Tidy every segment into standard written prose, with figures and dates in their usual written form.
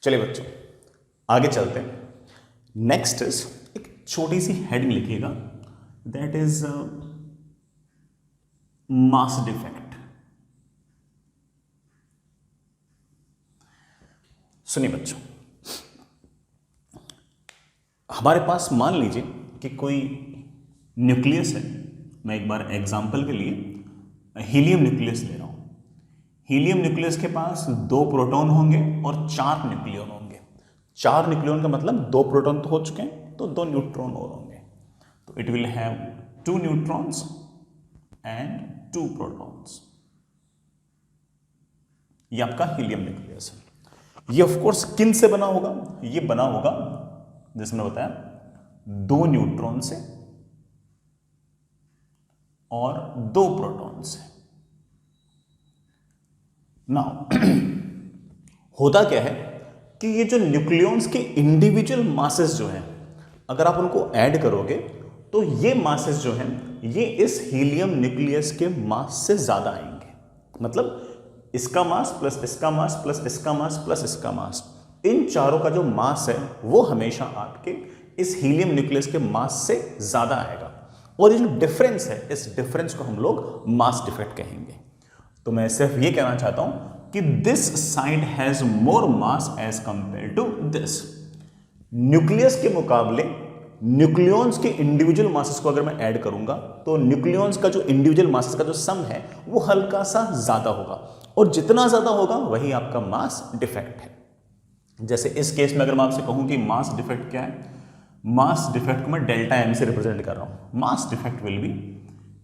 चलिए बच्चों आगे चलते हैं। नेक्स्ट इज एक छोटी सी हेडिंग लिखिएगा, दैट इज मास डिफेक्ट। सुनिए बच्चों, हमारे पास मान लीजिए कि कोई न्यूक्लियस है। मैं एक बार एग्जांपल के लिए हीलियम न्यूक्लियस ले रहा हूं। हीलियम न्यूक्लियस के पास 2 प्रोटॉन होंगे और 4 न्यूक्लियन होंगे। 4 न्यूक्लियन का मतलब 2 प्रोटॉन तो हो चुके हैं, तो 2 न्यूट्रॉन और होंगे। तो it will have 2 neutrons and 2 protons. ये आपका हीलियम न्यूक्लियस है। ये ऑफ कोर्स किन से बना होगा? ये बना होगा जैसे मैंने बताया 2 न्यूट्रॉन से और 2 प्रोटॉन से। नाउ होता क्या है कि ये जो न्यूक्लियॉन्स के इंडिविजुअल मासेस जो हैं, अगर आप उनको ऐड करोगे तो ये मासेस जो हैं ये इस हीलियम न्यूक्लियस के मास से ज्यादा आएंगे। मतलब इसका मास प्लस इसका मास प्लस इसका मास प्लस इसका मास, इन चारों का जो मास है वो हमेशा आपके इस हीलियम न्यूक्लियस के मास से ज्यादा आएगा। और ये जो डिफरेंस है, इस डिफरेंस को हम लोग मास डिफेक्ट कहेंगे। तो मैं सिर्फ ये कहना चाहता हूं कि this side has more mass as compare to this. Nucleus के मुकाबले न्यूक्लियॉन्स के इंडिविजुअल मासेस को अगर मैं ऐड करूंगा तो न्यूक्लियॉन्स का जो इंडिविजुअल मासेस का जो सम है वो हल्का सा ज्यादा होगा, और जितना ज्यादा होगा वही आपका मास डिफेक्ट है। जैसे इस केस में अगर मैं आपसे कहूं कि मास डिफेक्ट क्या है, मास डिफेक्ट को मैं डेल्टा एम से रिप्रेजेंट कर रहा हूं। मास डिफेक्ट विल बी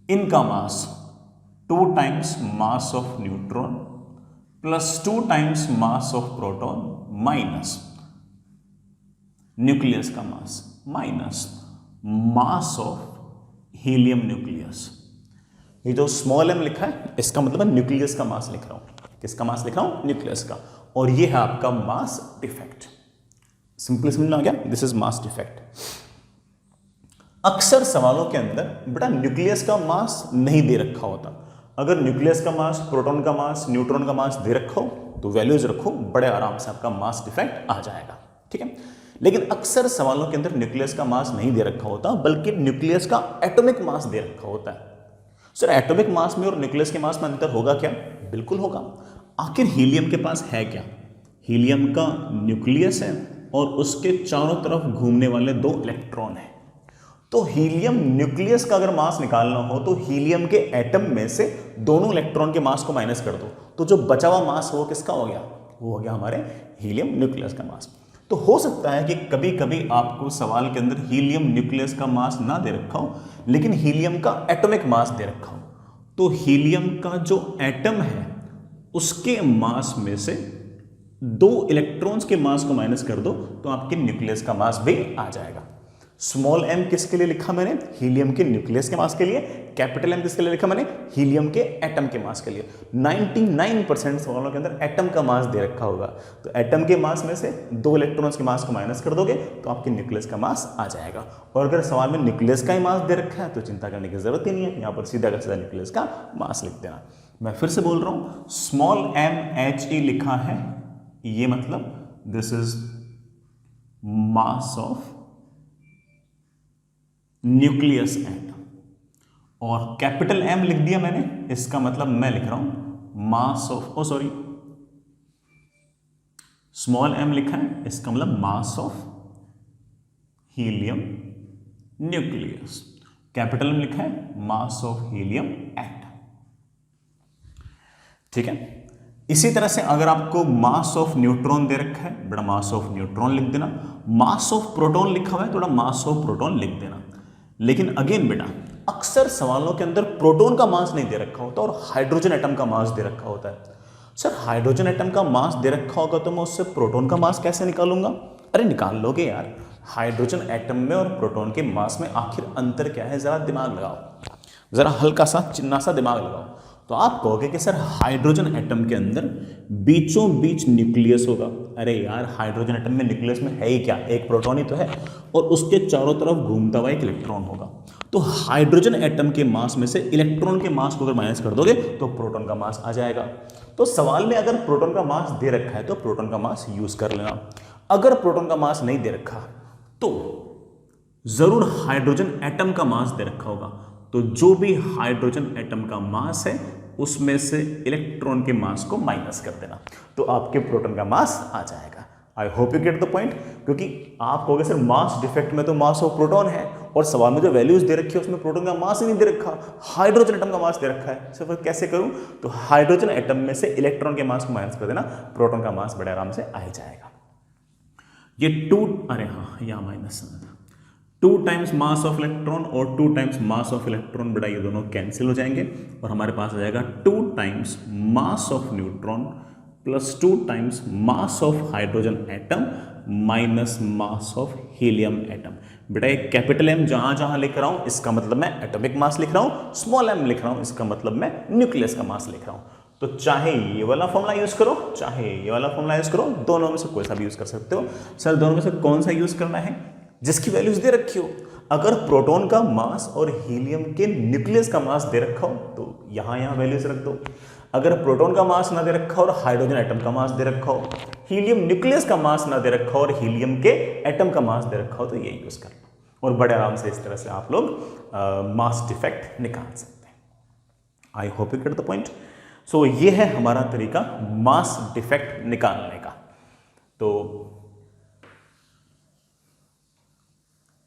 इनका mass 2 times mass of neutron plus 2 times mass of proton minus nucleus का mass minus mass of helium nucleus. ये जो स्मॉल एम लिखा है इसका मतलब मैं न्यूक्लियस का मास लिख रहा हूं। किसका मास लिख रहा हूं? न्यूक्लियस का। और ये है आपका मास डिफेक्ट। सिंपली समझ में आ गया? This is mass defect. अक्सर सवालों के अंदर बेटा न्यूक्लियस का मास नहीं दे रखा होता। अगर न्यूक्लियस का मास, प्रोटॉन का मास, न्यूट्रॉन का मास दे रखो तो वैल्यूज रखो, बड़े आराम से आपका मास डिफेक्ट आ जाएगा। ठीक है, लेकिन अक्सर सवालों के अंदर न्यूक्लियस का मास नहीं दे रखा होता, बल्कि न्यूक्लियस का एटॉमिक मास दे रखा होता है। सर एटॉमिक मास में और न्यूक्लियस के मास में अंतर होगा क्या? बिल्कुल होगा। आखिर हीलियम के पास है क्या? हीलियम का न्यूक्लियस है और उसके चारों तरफ घूमने वाले 2 इलेक्ट्रॉन हैं। तो हीलियम न्यूक्लियस का अगर मास निकालना हो तो हीलियम के एटम में से दोनों इलेक्ट्रॉन के मास को माइनस कर दो, तो जो बचा हुआ मास वो किसका हो गया? वो हो गया हमारे हीलियम न्यूक्लियस का मास। तो हो सकता है कि कभी कभी आपको सवाल के अंदर हीलियम न्यूक्लियस का मास ना दे रखा हो, लेकिन हीलियम का एटॉमिक मास दे रखा हो। तो हीलियम का जो एटम है उसके मास में से 2 इलेक्ट्रॉन्स के मास को माइनस कर दो तो आपके न्यूक्लियस का मास भी आ जाएगा। स्मॉल एम किसके लिए लिखा मैंने? हीलियम के न्यूक्लियस के मास के लिए। कैपिटल एम किसके लिए लिखा मैंने? हीलियम के एटम के मास के लिए। 99% सवालों के अंदर एटम का मास दे रखा होगा, तो एटम के मास में से 2 इलेक्ट्रॉन्स के मास को माइनस कर दोगे तो आपके न्यूक्लियस का मास आ जाएगा। और अगर सवाल में न्यूक्लियस का ही मास दे रखा है तो चिंता करने की जरूरत ही नहीं है, यहाँ पर सीधा का सीधा न्यूक्लियस का मास लिख देना। मैं फिर से बोल रहा हूँ, स्मॉल एम एच ई लिखा है, ये मतलब this is mass of nucleus atom, और कैपिटल एम लिख दिया मैंने, इसका मतलब मैं लिख रहा हूं मास ऑफ, स्मॉल एम लिखा है, इसका मतलब mass of helium nucleus. Capital M लिखा है मास ऑफ हीलियम एटम। ठीक है, इसी तरह से अगर आपको मास ऑफ न्यूट्रॉन दे रखा है, बड़ा मास ऑफ न्यूट्रॉन लिख देना। मास ऑफ प्रोटॉन लिखा हुआ है, थोड़ा मास ऑफ प्रोटॉन लिख देना। लेकिन अगेन बेटा अक्सर सवालों के अंदर प्रोटॉन का मास नहीं दे रखा होता और हाइड्रोजन एटम का मास दे रखा होता है। सर हाइड्रोजन एटम का मास दे रखा होगा तो मैं उससे प्रोटॉन का मास कैसे निकालूंगा? अरे निकाल लोगे यार, हाइड्रोजन एटम में और प्रोटॉन के मास में आखिर अंतर क्या है? जरा दिमाग लगाओ, जरा हल्का सा चिन्ना सा दिमाग लगाओ। तो आप कहोगे कि सर हाइड्रोजन एटम के अंदर बीचों बीच न्यूक्लियस होगा। अरे यार, हाइड्रोजन एटम में न्यूक्लियस में है ही क्या, एक प्रोटॉन ही तो है और उसके चारों तरफ घूमता हुआ एक इलेक्ट्रॉन होगा। तो हाइड्रोजन एटम के मास में से इलेक्ट्रॉन के मास को अगर माइनस कर दोगे तो प्रोटॉन का मास आ जाएगा। तो सवाल में अगर प्रोटॉन का मास दे रखा है तो प्रोटॉन का मास यूज कर लेना। अगर प्रोटॉन का मास नहीं दे रखा तो जरूर हाइड्रोजन एटम का मास दे रखा होगा। तो जो भी हाइड्रोजन एटम का मास है उसमें से इलेक्ट्रॉन के मास को माइनस कर देना, तो आपके प्रोटॉन का मास आ जाएगा। आई hope you get the point, क्योंकि आप कहोगे सर मास डिफेक्ट में तो मास ऑफ प्रोटॉन है और सवाल में जो वैल्यूज दे रखी है उसमें प्रोटॉन का मास ही नहीं दे रखा, हाइड्रोजन एटम का मास दे रखा है। सर फिर कैसे करूं? तो हाइड्रोजन एटम में से इलेक्ट्रॉन के मास को माइनस कर देना, प्रोटॉन का मास बड़े आराम से आ ही जाएगा। ये अरे हाँ, यहां minus 2 times mass of electron और 2 टाइम्स मास ऑफ इलेक्ट्रॉन, बेटा ये दोनों कैंसिल हो जाएंगे और हमारे पास आ जाएगा 2 times mass of neutron plus 2 times mass of hydrogen atom minus mass of helium atom. बेटा एक कैपिटल एम जहां जहां लिख रहा हूं इसका मतलब मैं एटॉमिक मास लिख रहा हूं, स्मॉल एम लिख रहा हूं इसका मतलब मैं न्यूक्लियस का मास लिख रहा हूं। तो चाहे ये वाला फॉर्मूला यूज करो चाहे ये वाला फॉर्मूला यूज करो, दोनों में से कोई सा भी यूज कर सकते हो। सर दोनों में से कौन सा यूज करना है? जिसकी वैल्यूज दे रखी हो। अगर प्रोटॉन का मास और हीलियम के न्यूक्लियस का मास दे रखा हो तो यहां वैल्यूज रख दो। अगर प्रोटॉन का मास ना दे रखा हो और हाइड्रोजन एटम का मास दे रखा हो, हीलियम न्यूक्लियस का मास ना दे रखा हो और हीलियम के एटम का मास दे रखा हो, तो ये यूज कर लो और बड़े आराम से इस तरह से आप लोग मास डिफेक्ट निकाल सकते हैं। I hope you get the point. So ये है हमारा तरीका मास डिफेक्ट निकालने का। तो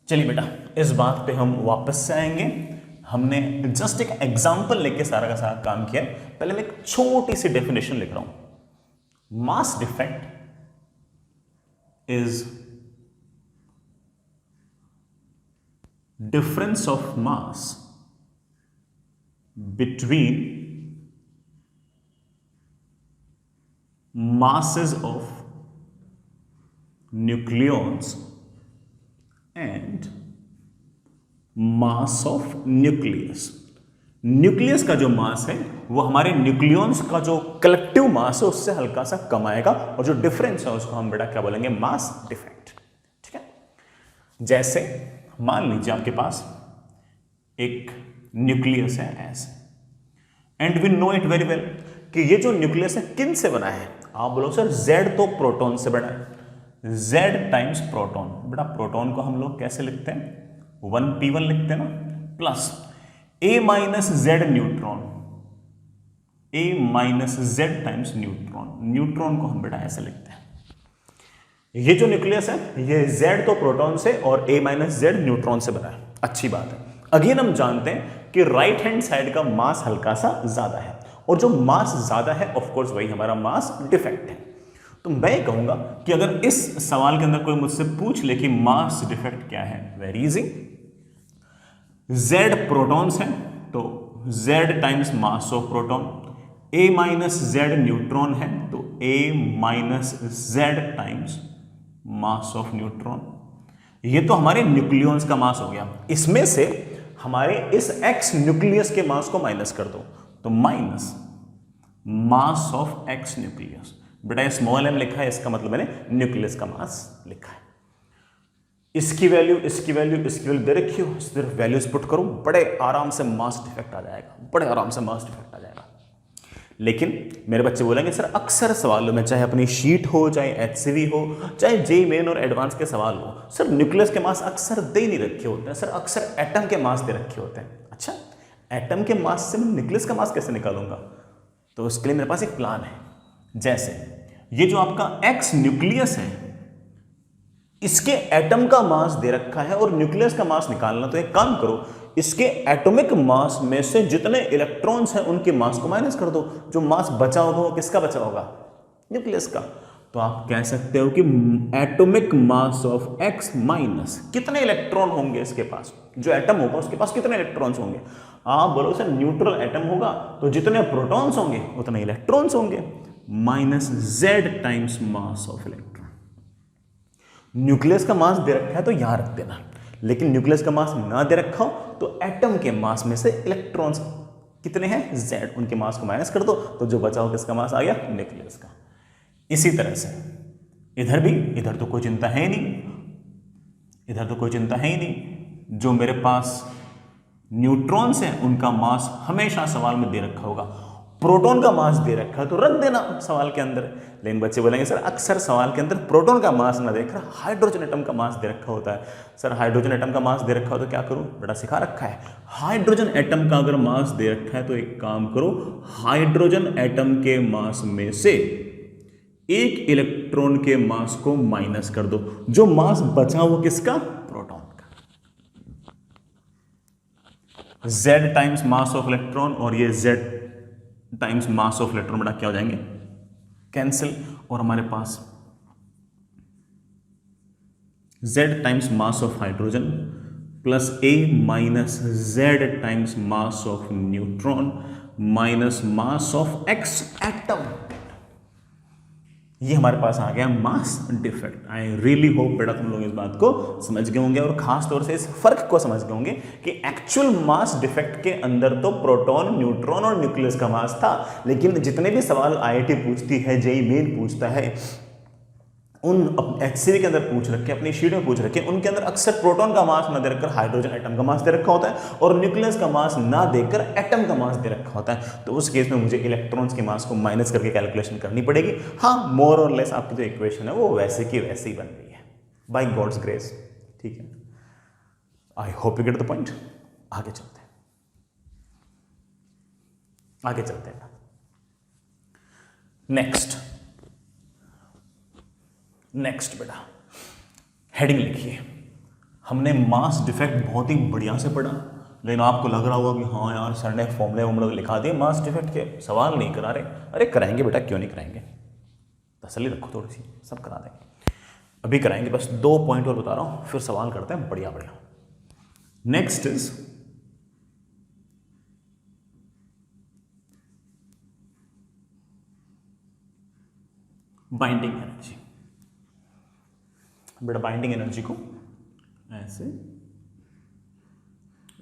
चलिए बेटा, इस बात पे हम वापस से आएंगे। हमने जस्ट एक एग्जांपल लेके सारा का सारा काम किया। पहले मैं एक छोटी सी डेफिनेशन लिख रहा हूं। Mass defect is difference of mass between masses of nucleons and mass of nucleus। Nucleus का जो मास है वो हमारे न्यूक्लियॉन्स का जो कलेक्टिव मास है उससे हल्का सा कम आएगा और जो डिफरेंस है उसको हम बेटा क्या बोलेंगे? Mass defect. ठीक है, जैसे मान लीजिए आपके पास एक न्यूक्लियस है ऐसे, and we know it very well कि ये जो न्यूक्लियस है किन से बना है? आप बोलो सर Z तो प्रोटॉन से बना है, Z टाइम्स प्रोटॉन। बेटा प्रोटॉन को हम लोग कैसे लिखते हैं? 1p1 लिखते हैं ना, plus A minus Z neutron, A minus Z times neutron. Neutron को हम बेटा ऐसे लिखते हैं। ये जो न्यूक्लियस है ये Z तो प्रोटॉन से और A माइनस Z न्यूट्रॉन से बना है। अच्छी बात है। अगेन हम जानते हैं कि राइट हैंड साइड का मास हल्का सा ज्यादा है और जो मास ज्यादा है ऑफ कोर्स वही हमारा मास डिफेक्ट है। तो मैं कहूंगा कि अगर इस सवाल के अंदर कोई मुझसे पूछ ले कि मास डिफेक्ट क्या है, वेरी इजी। Z प्रोटॉन्स हैं तो Z times mass of proton, A minus Z neutron है तो A minus Z times mass of neutron. ये तो हमारे न्यूक्लियॉन्स का मास हो गया। इसमें से हमारे इस X न्यूक्लियस के मास को माइनस कर दो तो minus mass of X nucleus. बेटा स्मॉल m लिखा है, इसका मतलब मैंने न्यूक्लियस का मास लिखा है। इसकी वैल्यू इसकी वैल्यू इसकी वैल्यू दे रखी हो, सिर्फ वैल्यूज पुट करो, बड़े आराम से मास डिफेक्ट आ जाएगा, बड़े आराम से मास डिफेक्ट आ जाएगा। लेकिन मेरे बच्चे बोलेंगे सर अक्सर सवालों में, चाहे अपनी शीट हो, चाहे HCV हो, चाहे JEE मेन और एडवांस के सवाल हो, सर न्यूक्लियस के मास अक्सर दे नहीं रखे होते हैं, सर अक्सर एटम के मास दे रखे होते हैं। अच्छा, एटम के मास से मैं न्यूक्लियस का मास कैसे निकालूंगा? तो उसके लिए मेरे पास एक प्लान है। जैसे ये जो आपका X न्यूक्लियस है, इसके एटम का मास दे रखा है और न्यूक्लियस का मास निकालना, तो एक काम करो, इसके एटॉमिक मास में से जितने इलेक्ट्रॉन्स हैं उनके मास को माइनस कर दो। जो मास बचा होगा वो किसका बचा होगा? न्यूक्लियस का। तो आप कह सकते हो कि atomic mass of X minus कितने इलेक्ट्रॉन होंगे इसके पास, जो एटम होगा उसके पास कितने इलेक्ट्रॉन्स होंगे? आप बोलो सर न्यूट्रल एटम होगा तो जितने प्रोटॉन्स होंगे उतने इलेक्ट्रॉन्स होंगे, minus Z times mass of electron. Nucleus का मास दे रखा है तो यहां रख देना, लेकिन न्यूक्लियस का मास ना दे रखा हो तो एटम के मास में से इलेक्ट्रॉन्स कितने हैं Z, उनके मास को माइनस कर दो तो जो बचा हो किसका मास आ गया, न्यूक्लियस का। इसी तरह से इधर भी, इधर तो कोई चिंता है ही नहीं, इधर तो कोई चिंता है ही नहीं, जो मेरे पास न्यूट्रॉन्स हैं उनका मास हमेशा सवाल में दे रखा होगा, प्रोटॉन का मास दे रखा है तो रख देना सवाल के अंदर। लेकिन बच्चे बोलेंगे सर अक्सर सवाल के अंदर प्रोटॉन का मास ना देकर हाइड्रोजन एटम का मास दे रखा होता है। सर हाइड्रोजन एटम का मास दे रखा हो तो क्या करूं, बेटा सिखा रखा है, हाइड्रोजन एटम का अगर मास दे रखा है तो एक काम करो, हाइड्रोजन एटम के मास में से एक इलेक्ट्रॉन के मास को माइनस कर दो, जो मास बचा वो किसका, प्रोटॉन का। Z times mass of electron और ये Z times mass of electron बेटा क्या हो जाएंगे, कैंसिल, और हमारे पास Z times mass of hydrogen plus A minus Z times mass of neutron minus mass of X atom, ये हमारे पास आ गया mass defect. I really hope बेटा तुम लोग इस बात को समझ गए होंगे और खास तौर से इस फर्क को समझ गए होंगे कि एक्चुअल मास डिफेक्ट के अंदर तो प्रोटॉन, न्यूट्रॉन और न्यूक्लियस का मास था, लेकिन जितने भी सवाल आईआईटी पूछती है, जेईई मेन पूछता है, उन एचसीवी के अंदर पूछ रखे, अपनी शीट में पूछ रखे, उनके अंदर अक्सर प्रोटॉन का मास ना दे रखकर हाइड्रोजन एटम का मास दे रखा होता है और न्यूक्लियस का मास ना देकर एटम का मास दे रखा होता है। तो उस केस में मुझे इलेक्ट्रॉन्स के मास को माइनस करके कैलकुलेशन करनी पड़ेगी। हाँ, मोर और लेस आपकी जो इक्वेशन है वो वैसे की वैसे ही बन रही है बाय गॉड्स ग्रेस। ठीक है, I hope you get the point. आगे चलते हैं, आगे चलते हैं। नेक्स्ट बेटा हेडिंग लिखिए। हमने मास डिफेक्ट बहुत ही बढ़िया से पढ़ा, लेकिन आपको लग रहा होगा कि हाँ यार सर ने फॉर्मूले लिखा दिए, मास डिफेक्ट के सवाल नहीं करा रहे। अरे कराएंगे बेटा, क्यों नहीं कराएंगे, तसल्ली रखो थोड़ी सी, सब करा देंगे, अभी कराएंगे। बस 2 पॉइंट और बता रहा हूँ, फिर सवाल करते हैं बढ़िया बढ़िया। Next is binding energy. बेटा बाइंडिंग एनर्जी को ऐसे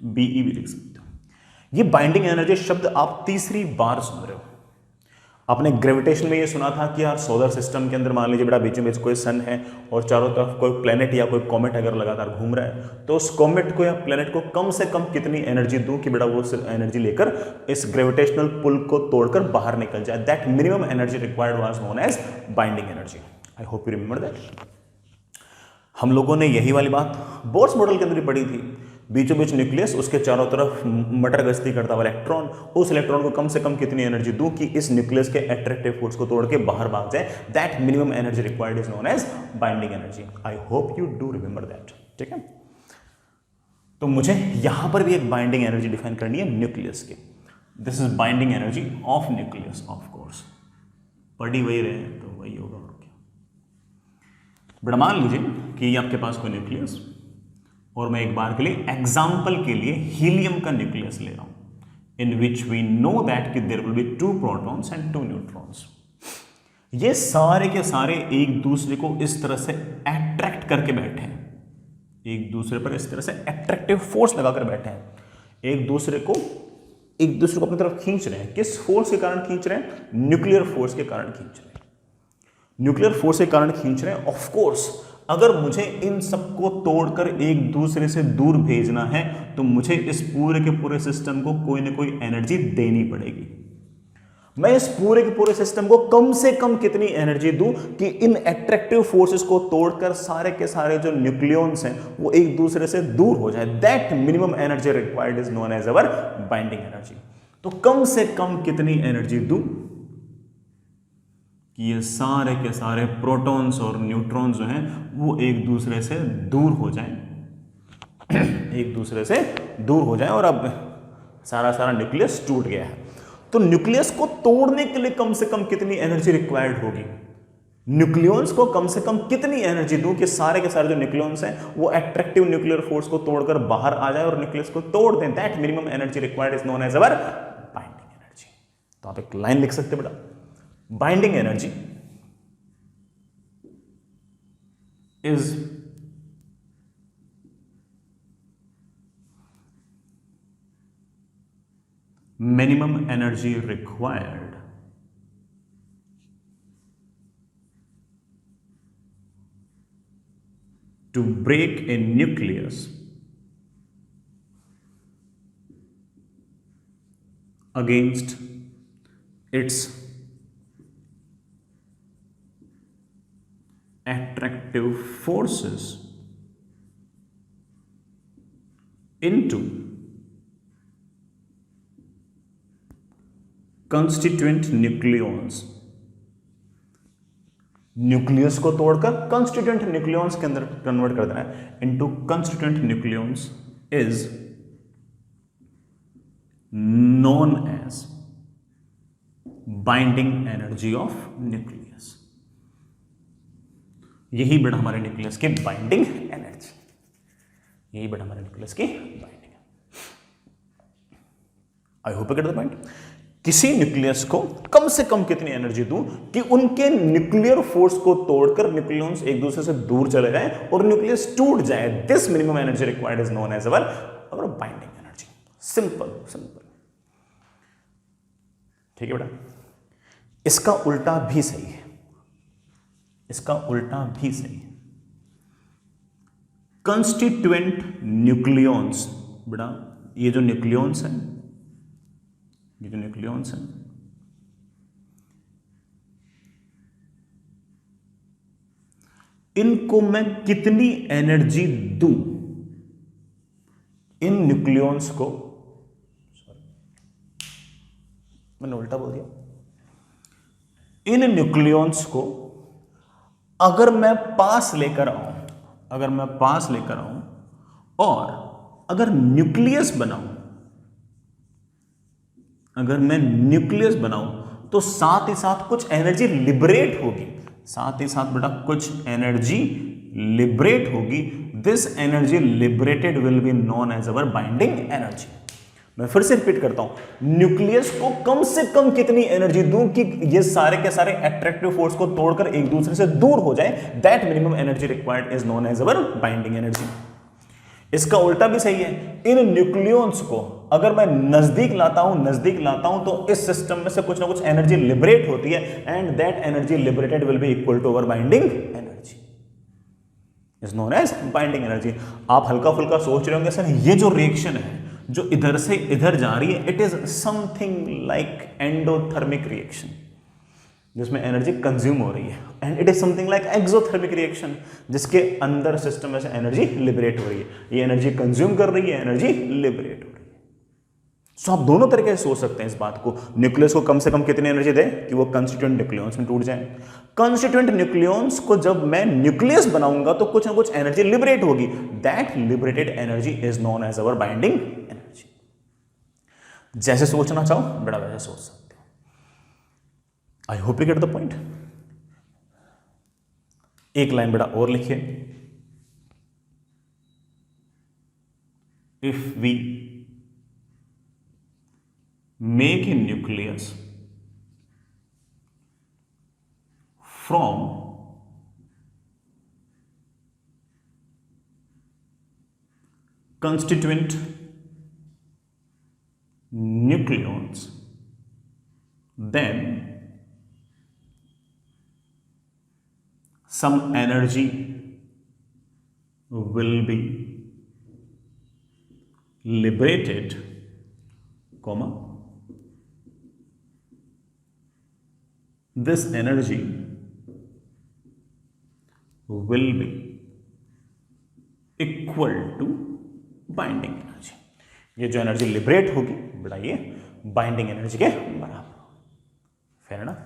बीई भी लिख सकते हो। ये बाइंडिंग एनर्जी शब्द आप तीसरी बार सुन रहे हो। आपने ग्रेविटेशन में ये सुना था कि यार सोलर सिस्टम के अंदर मान लीजिए बेटा बीच में कोई सन है और चारों तरफ कोई प्लेनेट या कोई कॉमेट अगर लगातार घूम रहा है, तो उस कॉमेट को या प्लेनेट को कम से कम कितनी एनर्जी दूं कि बेटा वो एनर्जी लेकर इस ग्रेविटेशनल पुल को तोड़कर बाहर निकल जाए। That minimum energy required was known as binding energy. I hope you remember that. हम लोगों ने यही वाली बात बोर्स मॉडल के अंदर ही पढ़ी थी। बीचों बीच न्यूक्लियस, उसके चारों तरफ मटर गश्ती करता हुआ इलेक्ट्रॉन, उस इलेक्ट्रॉन को कम से कम कितनी एनर्जी दूं कि इस न्यूक्लियस के अट्रैक्टिव फोर्स को तोड़ के बाहर भाग जाए। That minimum energy required is known as binding energy. I hope you do remember that. ठीक है, तो मुझे यहां पर भी एक बाइंडिंग एनर्जी डिफाइन करनी है न्यूक्लियस की। This is binding energy of nucleus. Of course पढ़ी वही रहे तो वही होगा। बड़ा मान लीजिए कि आपके पास कोई न्यूक्लियस, और मैं एक बार के लिए एग्जाम्पल के लिए हीलियम का न्यूक्लियस ले रहा हूं, in which we know that कि there will be 2 protons and 2 neutrons. ये सारे के सारे एक दूसरे को इस तरह से अट्रैक्ट करके बैठे हैं, एक दूसरे पर इस तरह से अट्रैक्टिव फोर्स लगाकर बैठे हैं, एक दूसरे को अपनी तरफ खींच रहे हैं। किस फोर्स के कारण खींच रहे हैं? न्यूक्लियर फोर्स के कारण खींच रहे हैं। न्यूक्लियर फोर्स के कारण खींच रहे हैं। ऑफ कोर्स अगर मुझे इन सबको तोड़कर एक दूसरे से दूर भेजना है तो मुझे इस पूरे के पूरे सिस्टम को कोई ना कोई एनर्जी देनी पड़ेगी। मैं इस पूरे के पूरे सिस्टम को कम से कम कितनी एनर्जी दूं कि इन एट्रैक्टिव फोर्सेस को तोड़कर सारे के सारे जो न्यूक्लियॉन्स हैं वो एक दूसरे से दूर हो जाए। That minimum energy required is known as our binding energy. तो कम से कम कितनी एनर्जी दूं कि ये सारे के सारे प्रोटॉन्स और न्यूट्रॉन्स जो हैं वो एक दूसरे से दूर हो जाएं, एक दूसरे से दूर हो जाएं। और अब सारा न्यूक्लियस टूट गया है, तो न्यूक्लियस को तोड़ने के लिए कम से कम कितनी एनर्जी रिक्वायर्ड होगी? न्यूक्लियॉन्स को कम से कम कितनी एनर्जी दूं कि सारे के सारे जो न्यूक्लियॉन्स हैं वो अट्रैक्टिव न्यूक्लियर फोर्स को तोड़कर बाहर आ जाए और न्यूक्लियस को तोड़ दें। That minimum energy required is known as our binding energy. तो आप एक लाइन लिख सकते बेटा, binding energy is minimum energy required to break a nucleus against its attractive forces into constituent nucleons. Nucleus को तोड़कर कंस्टिट्यूएंट न्यूक्लियंस के अंदर कन्वर्ट कर देना है into constituent nucleons is known as binding energy of nucleus. यही बेटा हमारे न्यूक्लियस की बाइंडिंग एनर्जी, यही बेटा हमारे न्यूक्लियस की बाइंडिंग है। I hope you get the point. किसी न्यूक्लियस को कम से कम कितनी एनर्जी दूं कि उनके न्यूक्लियर फोर्स को तोड़कर न्यूक्लियंस एक दूसरे से दूर चले जाएं और न्यूक्लियस टूट जाए। This minimum energy required is known as our binding energy. Simple simple, ठीक है बेटा। इसका उल्टा भी सही है, इसका उल्टा भी सही है। कंस्टिट्यूएंट न्यूक्लियंस, बेटा ये जो न्यूक्लियंस हैं, ये जो न्यूक्लियंस हैं, इनको मैं कितनी एनर्जी दूं इन न्यूक्लियंस को, मैंने उल्टा बोल दिया, इन न्यूक्लियंस को अगर मैं पास लेकर आऊं, अगर मैं पास लेकर आऊं और अगर न्यूक्लियस बनाऊं, अगर मैं न्यूक्लियस बनाऊं तो साथ ही साथ कुछ एनर्जी लिबरेट होगी, साथ ही साथ बेटा कुछ एनर्जी लिबरेट होगी। This energy liberated will be known as our binding energy. मैं फिर से रिपीट करता हूं, न्यूक्लियस को कम से कम कितनी एनर्जी दूं कि ये सारे के सारे अट्रैक्टिव फोर्स को तोड़कर एक दूसरे से दूर हो जाए। That minimum energy required is known as our binding energy. इसका उल्टा भी सही है। इन न्यूक्लियंस को अगर मैं नजदीक लाता हूं तो इस सिस्टम में से कुछ ना कुछ एनर्जी लिबरेट होती है and that energy liberated will be equal to our binding energy, is known as binding energy. आप हल्का फुल्का सोच रहे होंगे सर ये जो रिएक्शन है जो इधर से इधर जा रही है, it is something like endothermic reaction जिसमें एनर्जी कंज्यूम हो रही है, and it is something like exothermic reaction जिसके अंदर सिस्टम में से एनर्जी लिबरेट हो रही है। ये एनर्जी कंज्यूम कर रही है, एनर्जी लिबरेट हो रही है। सो आप दोनों तरीके से सोच सकते हैं इस बात को। न्यूक्लियस को कम से कम कितनी एनर्जी दे कि वो कंस्टिट्यूएंट न्यूक्लियंस में टूट जाए। कंस्टिट्यूएंट न्यूक्लियंस को जब मैं न्यूक्लियस बनाऊंगा तो कुछ ना कुछ एनर्जी लिबरेट होगी। That liberated energy is known as our binding energy. जैसे सोचना चाहो बड़ा वैसे सोच सकते हो। I hope you get the point. एक लाइन बेटा और लिखिए, if we make a nucleus from constituent nucleons, then some energy will be liberated, comma, this energy will be equal to binding energy. ये जो एनर्जी लिबरेट होगी बेटा ये binding energy के बराबर। Fair enough?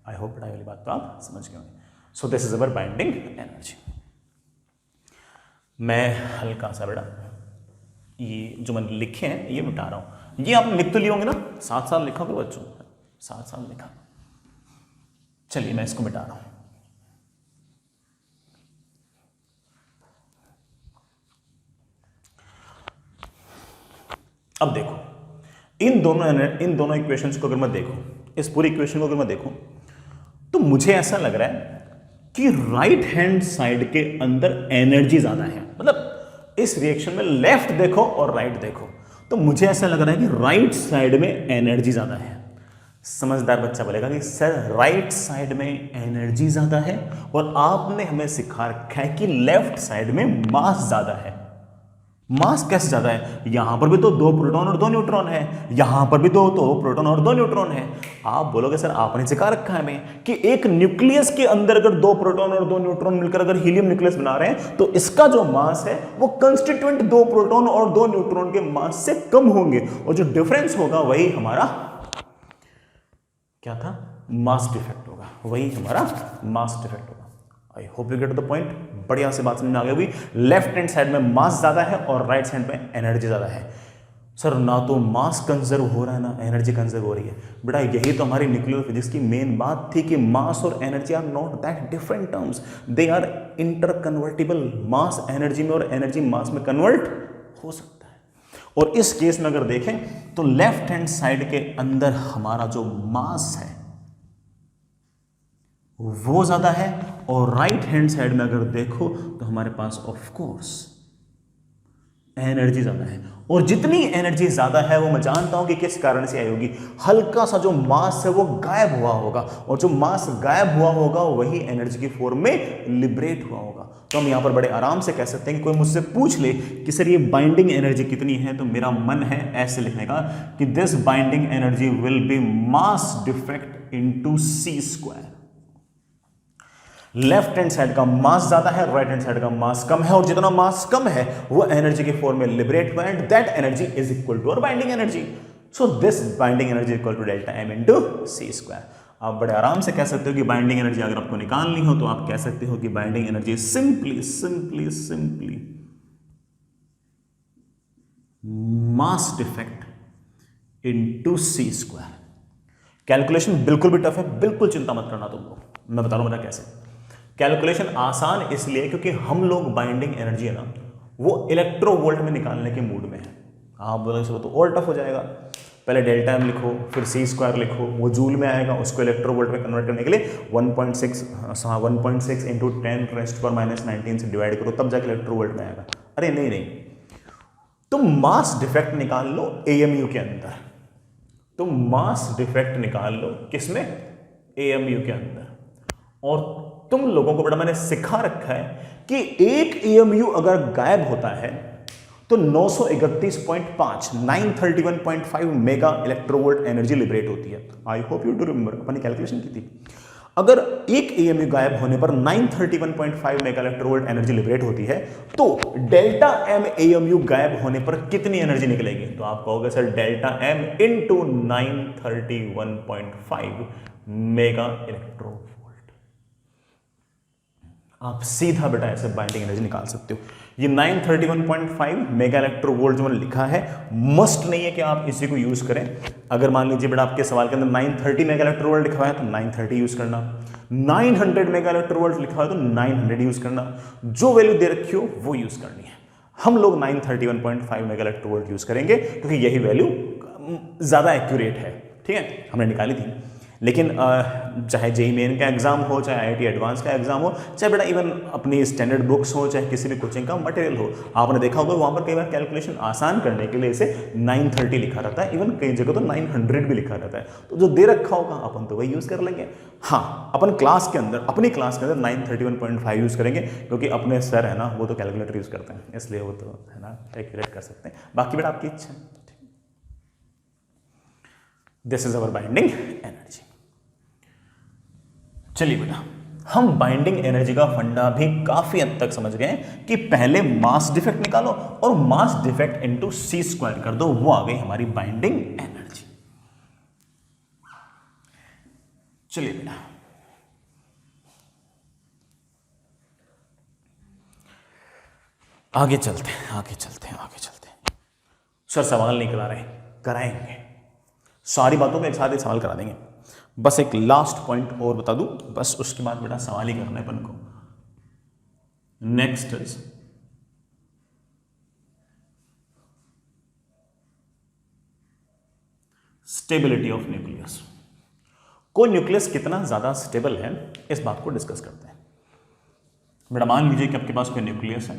आई होप बेटा वाली बात तो आप समझ गए होंगे। So this is our binding energy. मैं हल्का सा बेटा ये जो मैंने लिखे हैं ये मिटा रहा हूं। ये आपने लिख तो लिए होंगे ना, साथ साथ लिखा करो बच्चों, साथ साथ लिखा। चलिए मैं इसको मिटा रहा हूं। अब देखो इन दोनों इक्वेशंस को अगर मैं देखूं, इस पूरी इक्वेशन को अगर मैं देखूं तो मुझे ऐसा लग रहा है कि राइट हैंड साइड के अंदर एनर्जी ज्यादा है। मतलब इस रिएक्शन में लेफ्ट देखो और राइट देखो तो मुझे ऐसा लग रहा है कि राइट साइड में एनर्जी ज्यादा है। समझदार बच्चा बोलेगा कि सर राइट साइड में एनर्जी ज्यादा है, और आपने हमें सिखा रखा है कि लेफ्ट साइड में मास ज्यादा है। मास कैसे ज्यादा है? यहां पर भी तो 2 प्रोटॉन और 2 न्यूट्रॉन है, यहां पर भी तो प्रोटॉन और 2 न्यूट्रॉन है। आप बोलोगे सर आपने सिखा रखा है हमें कि एक न्यूक्लियस के अंदर अगर 2 प्रोटॉन और 2 न्यूट्रॉन मिलकर अगर हीलियम न्यूक्लियस बना रहे हैं तो इसका जो मास है वो कंस्टिट्यूएंट 2 प्रोटॉन और 2 न्यूट्रॉन के मास से कम होंगे, और जो डिफरेंस होगा वही हमारा क्या था? मास डिफेक्ट होगा, वही हमारा मास डिफेक्ट होगा। आई hope you get the point. बढ़िया से बात समझ में आ गई होगी। लेफ्ट हैंड साइड में मास ज्यादा है और राइट साइड में एनर्जी ज्यादा है। सर ना तो मास कंजर्व हो रहा है ना एनर्जी कंजर्व हो रही है। बेटा यही तो हमारी न्यूक्लियर फिजिक्स की मेन बात थी कि मास और energy are not that different terms, they are interconvertible. Mass energy में और एनर्जी मास में कन्वर्ट हो सकता है। और इस केस में अगर देखें तो लेफ्ट हैंड साइड के अंदर हमारा जो मास है वो ज्यादा है, और राइट हैंड साइड में अगर देखो तो हमारे पास ऑफ कोर्स एनर्जी ज्यादा है। और जितनी एनर्जी ज्यादा है वो मैं जानता हूं कि किस कारण से आई होगी। हल्का सा जो मास है वो गायब हुआ होगा, और जो मास गायब हुआ होगा वही एनर्जी की फॉर्म में लिबरेट हुआ होगा। तो हम यहां पर बड़े आराम से कह सकते हैं कि कोई मुझसे पूछ ले कि सर ये बाइंडिंग एनर्जी कितनी है, तो मेरा मन है ऐसे लिखने का कि this binding energy will be mass defect into c square. Left hand side का मास ज्यादा है, राइट हैंड साइड का मास कम है, और जितना मास कम है वो एनर्जी के फॉर्म में लिबरेट हुआ, and that energy is equal to our binding energy. So this binding energy equal to delta M into c square. आप बड़े आराम से कह सकते हो कि बाइंडिंग एनर्जी अगर आपको निकालनी हो तो आप कह सकते हो कि binding energy simply simply simply mass defect into c square. Calculation बिल्कुल भी टफ है, बिल्कुल चिंता मत करना तुम लोग, मैं बता रहा हूं मेरा कैसे। कैलकुलेशन आसान इसलिए क्योंकि हम लोग बाइंडिंग एनर्जी है ना वो इलेक्ट्रोवोल्ट में निकालने के मूड में है। आप बोलोगे तो और टफ हो जाएगा, पहले डेल्टा एम लिखो फिर सी स्क्वायर लिखो, वो जूल में आएगा, उसको इलेक्ट्रोवोल्ट में कन्वर्ट करने के लिए 1.6 इंटू 10⁻⁻19 से डिवाइड करो, तब जाके इलेक्ट्रोवोल्ट में आएगा। अरे नहीं नहीं, तुम मास डिफेक्ट निकाल लो एएमयू के अंदर, तुम मास डिफेक्ट निकाल लो किसमें? एएमयू के अंदर। और तुम लोगों को बड़ा मैंने सिखा रखा है कि एक एएमयू अगर गायब होता है तो 931.5 मेगा इलेक्ट्रोवोल्ट एनर्जी लिबरेट होती है। I hope you do remember, अपनी कैलकुलेशन की थी। अगर एक एएमयू गायब होने पर 931.5 मेगा इलेक्ट्रोवोल्ट एनर्जी लिबरेट होती है, तो डेल्टा एम एएमयू गायब होने पर कितनी एनर्जी निकलेगी? तो आप कहोगे sir delta M into 931.5 mega electrovolt. आप सीधा बेटा ऐसे बाइंडिंग एनर्जी निकाल सकते हो। ये 931.5 मेगा इलेक्ट्रोवोल्ट जो मैंने लिखा है मस्ट नहीं है कि आप इसी को यूज करें। अगर मान लीजिए बेटा आपके सवाल के अंदर 930 मेगा इलेक्ट्रोवोल्ट लिखा है तो 930 यूज करना, 900 मेगा इलेक्ट्रोवोल्ट लिखा है तो 900 यूज करना, जो वैल्यू दे रखी हो वो यूज करनी है। हम लोग 931.5 मेगा इलेक्ट्रोवोल्ट यूज करेंगे क्योंकि यही वैल्यू ज्यादा एक्यूरेट है। ठीक है, हमने निकाली थी। लेकिन चाहे जेईई मेन का एग्जाम हो, चाहे आईआईटी एडवांस का एग्जाम हो, चाहे बेटा इवन अपनी स्टैंडर्ड बुक्स हो, चाहे किसी भी कोचिंग का मटेरियल हो, आपने देखा होगा वहां पर कई बार कैलकुलेशन आसान करने के लिए इसे 930 लिखा रहता है, इवन कई जगह तो 900 भी लिखा रहता है। तो जो दे रखा होगा अपन तो वही यूज कर लेंगे। हाँ, अपन क्लास के अंदर अपनी क्लास के अंदर 931.5 यूज करेंगे क्योंकि अपने सर है ना वो तो कैलकुलेटर यूज करते हैं, इसलिए वो तो है ना कैलकुलेट कर सकते हैं। बाकी बेटा आपकी इच्छा। This is our binding energy. चलिए बेटा, हम बाइंडिंग एनर्जी का फंडा भी काफी हद तक समझ गए कि पहले मास डिफेक्ट निकालो और मास डिफेक्ट इनटू सी स्क्वायर कर दो, वो आ गई हमारी बाइंडिंग एनर्जी। चलिए बेटा, आगे चलते हैं आगे चलते हैं आगे चलते हैं। सर सवाल नहीं करा रहे, कराएंगे, सारी बातों को एक साथ ही सवाल करा देंगे। बस एक लास्ट पॉइंट और बता दूं, बस उसके बाद बेटा सवाल ही करना है अपन को। Next is stability of nucleus. कोई न्यूक्लियस कितना ज्यादा स्टेबल है, इस बात को डिस्कस करते हैं। बेटा मान लीजिए कि आपके पास कोई न्यूक्लियस है,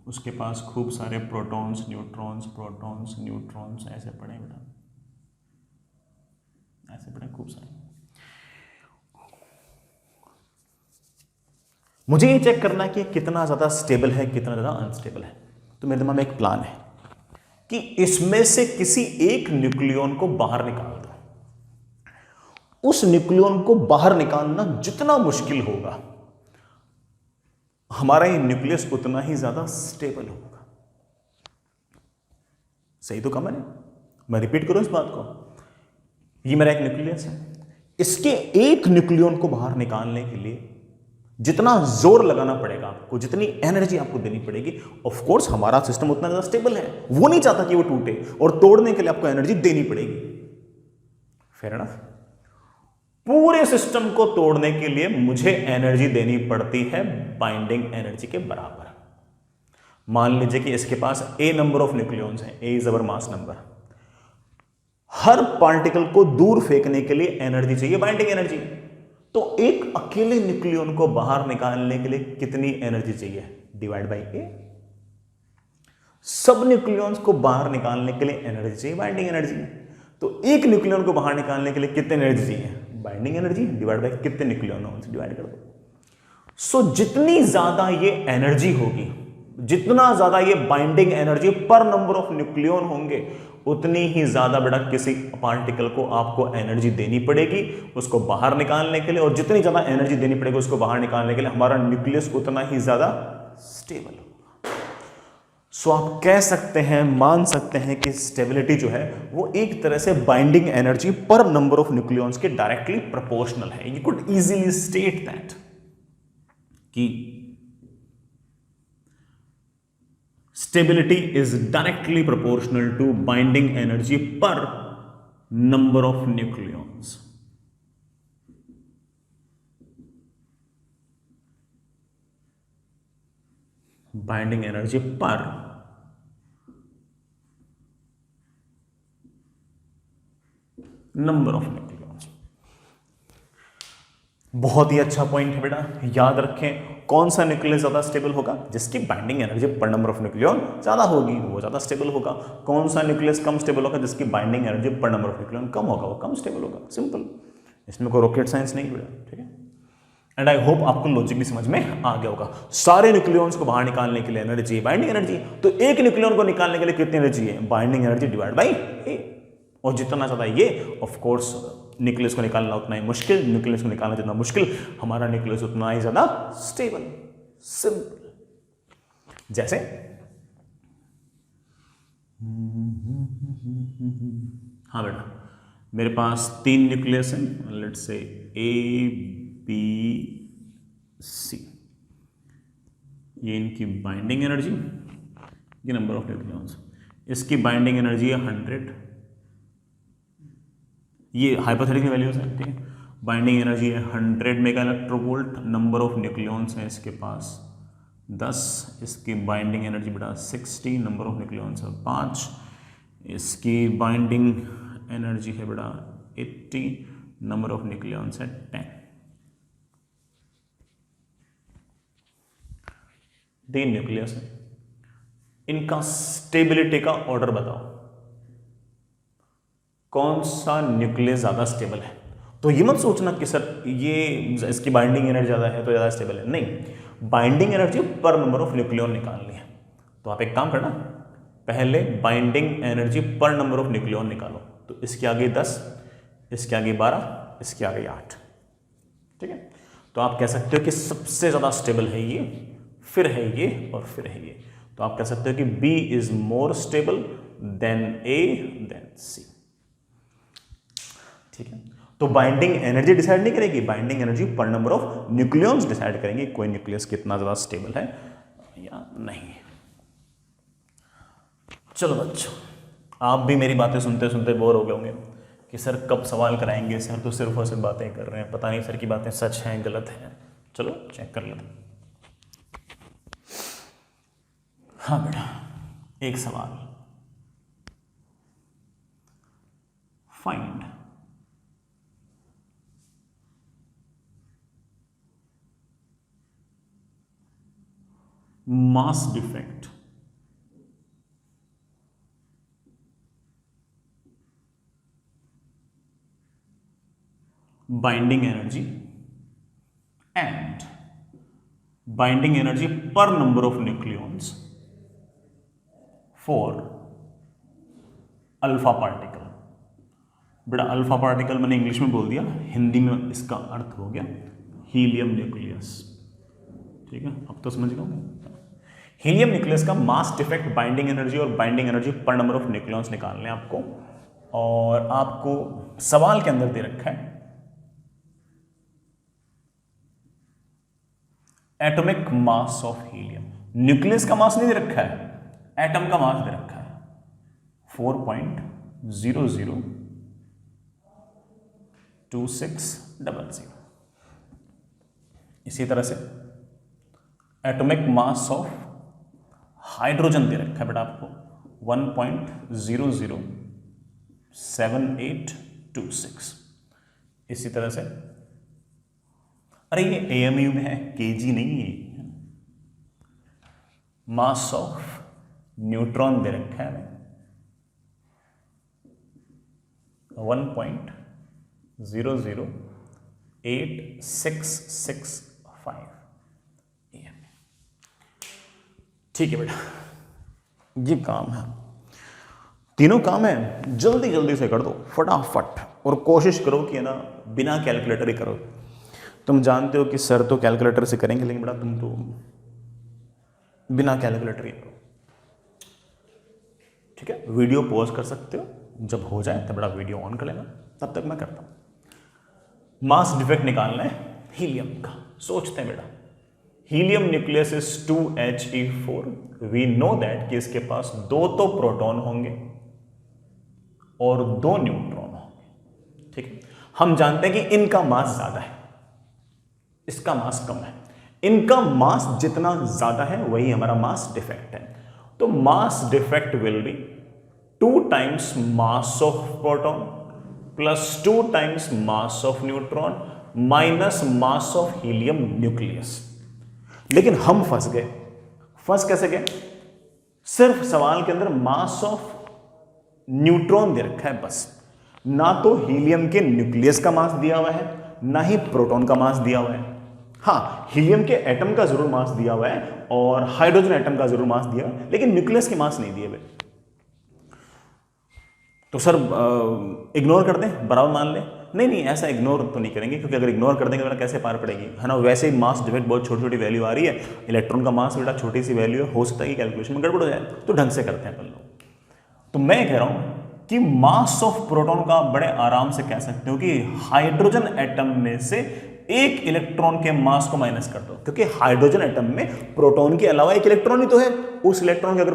उसके पास खूब सारे प्रोटॉन्स न्यूट्रॉन्स ऐसे पड़े बेटा, ऐसे पड़े खूब सारे। मुझे ये चेक करना है कि कितना ज्यादा स्टेबल है कितना ज्यादा अनस्टेबल है। तो मेरे दिमाग में एक प्लान है कि इसमें से किसी एक न्यूक्लियॉन को बाहर निकाल दो। उस न्यूक्लियॉन को बाहर निकालना जितना मुश्किल होगा, हमारा ये न्यूक्लियस उतना ही ज्यादा स्टेबल होगा। सही तो कहा मैंने? मैं रिपीट करूं इस बात को। ये मेरा एक न्यूक्लियस है, इसके एक न्यूक्लियॉन को बाहर निकालने के लिए जितना जोर लगाना पड़ेगा आपको, जितनी एनर्जी आपको देनी पड़ेगी, ऑफ कोर्स हमारा सिस्टम उतना ज्यादा स्टेबल है, वो नहीं चाहता कि वो टूटे, और तोड़ने के लिए आपको एनर्जी देनी पड़ेगी। Fair enough? पूरे सिस्टम को तोड़ने के लिए मुझे एनर्जी देनी पड़ती है बाइंडिंग एनर्जी के बराबर। मान लीजिए कि इसके पास ए नंबर ऑफ न्यूक्लियॉन्स हैं, A is our mass number. हर पार्टिकल को दूर फेंकने के लिए एनर्जी चाहिए, बाइंडिंग एनर्जी। तो एक अकेले न्यूक्लियॉन को बाहर निकालने के लिए कितनी एनर्जी चाहिए? डिवाइड बाई ए। सब न्यूक्लियॉन्स को बाहर निकालने के लिए एनर्जी चाहिए, बाइंडिंग एनर्जी। तो एक न्यूक्लियॉन को बाहर निकालने के लिए कितनी एनर्जी चाहिए? बाइंडिंग एनर्जी डिवाइड बाई कितने न्यूक्लियॉन से डिवाइड कर दो। सो जितनी ज्यादा ये एनर्जी होगी, जितना ज्यादा ये binding energy per number of nucleon होंगे, उतनी ही ज्यादा बेटा किसी पार्टिकल को आपको एनर्जी देनी पड़ेगी उसको बाहर निकालने के लिए, और जितनी ज्यादा एनर्जी देनी पड़ेगी उसको बाहर निकालने के लिए हमारा न्यूक्लियस उतना ही ज्यादा स्टेबल होगा। सो आप कह सकते हैं, मान सकते हैं कि स्टेबिलिटी जो है वो एक तरह से binding energy per number of nucleons के डायरेक्टली प्रोपोर्शनल है। You could easily state that कि stability is directly proportional to binding energy per number of nucleons. Binding energy per number of nucleons. बहुत ही अच्छा पॉइंट है बेटा, याद रखें। कौन सा न्यूक्लियस ज्यादा स्टेबल होगा? जिसकी binding energy per number of nucleon ज्यादा होगी वो ज्यादा स्टेबल होगा। कौन सा न्यूक्लियस कम स्टेबल होगा? जिसकी binding energy per number of nucleon कम होगा वो कम स्टेबल होगा। सिंपल, इसमें कोई रॉकेट साइंस नहीं बेटा, ठीक है। एंड आई होप आपको लॉजिक भी समझ में आ गया होगा। सारे न्यूक्लियॉन्स को बाहर निकालने के लिए एनर्जी बाइंडिंग एनर्जी, तो एक न्यूक्लियन को निकालने के लिए कितनी एनर्जी है? बाइंडिंग एनर्जी डिवाइड बाई ए। और जितना ज्यादा ये, ऑफ कोर्स न्यूक्लियस को निकालना उतना ही मुश्किल, न्यूक्लियस को निकालना जितना मुश्किल, हमारा न्यूक्लियस उतना ही ज्यादा स्टेबल। सिंपल। जैसे हाँ बेटा, मेरे पास 3 न्यूक्लियस हैं, let's say A B C. ये इनकी बाइंडिंग एनर्जी, ये नंबर ऑफ न्यूक्लियॉन्स। इसकी बाइंडिंग एनर्जी है 100, ये हाइपोथेटिकल वैल्यूज है, ठीक है। बाइंडिंग एनर्जी है 100 mega electronvolt, number of nucleons हैं इसके पास 10, इसकी बाइंडिंग एनर्जी बेटा 60, नंबर ऑफ न्यूक्लियॉन्स है 5, इसकी बाइंडिंग एनर्जी है बेटा 80, नंबर ऑफ न्यूक्लियॉन्स है 10। 3 न्यूक्लियस है, इनका स्टेबिलिटी का ऑर्डर बताओ, कौन सा न्यूक्लियस ज्यादा स्टेबल है? तो ये मत सोचना कि सर ये इसकी बाइंडिंग एनर्जी ज्यादा है तो ज्यादा स्टेबल है, नहीं। Binding energy per number of nucleon निकालनी है। तो आप एक काम करना, पहले binding energy per number of nucleon निकालो। तो इसके आगे 10, इसके आगे 12, इसके आगे 8, ठीक है। तो आप कह सकते हो कि सबसे ज्यादा स्टेबल है ये, फिर है ये, और फिर है ये। तो आप कह सकते हो कि B is more stable then A then C, ठीक है। तो बाइंडिंग एनर्जी डिसाइड नहीं करेगी, binding energy per number of nucleons decide करेंगे कोई न्यूक्लियस कितना ज्यादा स्टेबल है या नहीं। चलो बच्चों, आप भी मेरी बातें सुनते सुनते बोर हो गए होंगे कि सर कब सवाल कराएंगे, सर तो सिर्फ और सिर्फ बातें कर रहे हैं, पता नहीं सर की बातें सच हैं गलत हैं। चलो चेक कर लेते। हाँ बेटा, एक सवाल, find mass defect binding energy and binding energy per number of nucleons for alpha particle. बेटा अल्फा पार्टिकल मैंने इंग्लिश में बोल दिया, हिंदी में इसका अर्थ हो गया हीलियम न्यूक्लियस। ठीक है, अब तो समझ गए। हीलियम न्यूक्लियस का मास डिफेक्ट, बाइंडिंग एनर्जी और binding energy per number of nucleons निकालने हैं आपको, और आपको सवाल के अंदर दे रखा है atomic mass of helium. Nucleus का मास नहीं दे रखा है, एटम का मास दे रखा है 4.002600। इसी तरह से एटॉमिक मास ऑफ हाइड्रोजन दे रखा है बेटा आपको 1.007826। इसी तरह से, अरे ये एएमयू में है, केजी नहीं है। मास ऑफ न्यूट्रॉन दे रखा है 1.008665 एएम। ठीक है बेटा, ये काम है, तीनों काम है, जल्दी जल्दी से कर दो फटाफट, और कोशिश करो कि है ना बिना कैलकुलेटर ही करो। तुम जानते हो कि सर तो कैलकुलेटर से करेंगे, लेकिन बेटा तुम तो बिना कैलकुलेटर ही करो। ठीक है, वीडियो पॉज कर सकते हो, जब हो जाए तब बड़ा वीडियो ऑन कर लेना, तब तक मैं करता हूं। मास डिफेक्ट निकालना है हीलियम का। सोचते हैं बेटा, helium nucleus is 2He4। We know that कि इसके पास 2 तो प्रोटॉन होंगे और 2 न्यूट्रॉन होंगे। ठीक है, हम जानते हैं कि इनका मास ज्यादा है, इसका मास कम है। इनका मास जितना ज्यादा है वही हमारा मास डिफेक्ट है। तो mass defect will be 2 times mass of proton plus 2 times mass of neutron minus mass of helium nucleus. लेकिन हम फंस गए। फंस कैसे गए? सिर्फ सवाल के अंदर मास ऑफ न्यूट्रॉन दे रखा है बस, ना तो हीलियम के न्यूक्लियस का मास दिया हुआ है, ना ही प्रोटॉन का मास दिया हुआ है। हाँ, हीलियम के एटम का जरूर मास दिया हुआ है और हाइड्रोजन एटम का जरूर मास दिया है, लेकिन न्यूक्लियस के मास नहीं दिए हुए। तो सर इग्नोर कर दें, बराबर मान लें? नहीं, ऐसा इग्नोर तो नहीं करेंगे, क्योंकि अगर इग्नोर कर देंगे तो कैसे पार पड़ेगी, है ना। वैसे ही मास डिफेक्ट बहुत छोटी छोटी वैल्यू आ रही है, इलेक्ट्रॉन का मास बेटा छोटी सी वैल्यू है, हो सकता है कि कैलकुलेशन में गड़बड़ हो जाए, तो ढंग से करते हैं अपन लोग। तो मैं कह रहा हूं कि मास ऑफ प्रोटॉन का बड़े आराम से कह सकते हो कि हाइड्रोजन एटम में से एक इलेक्ट्रॉन के मास को माइनस कर दो, क्योंकि हाइड्रोजन एटम में प्रोटॉन के अलावा एक इलेक्ट्रॉन ही तो है। उस इलेक्ट्रॉन के अगर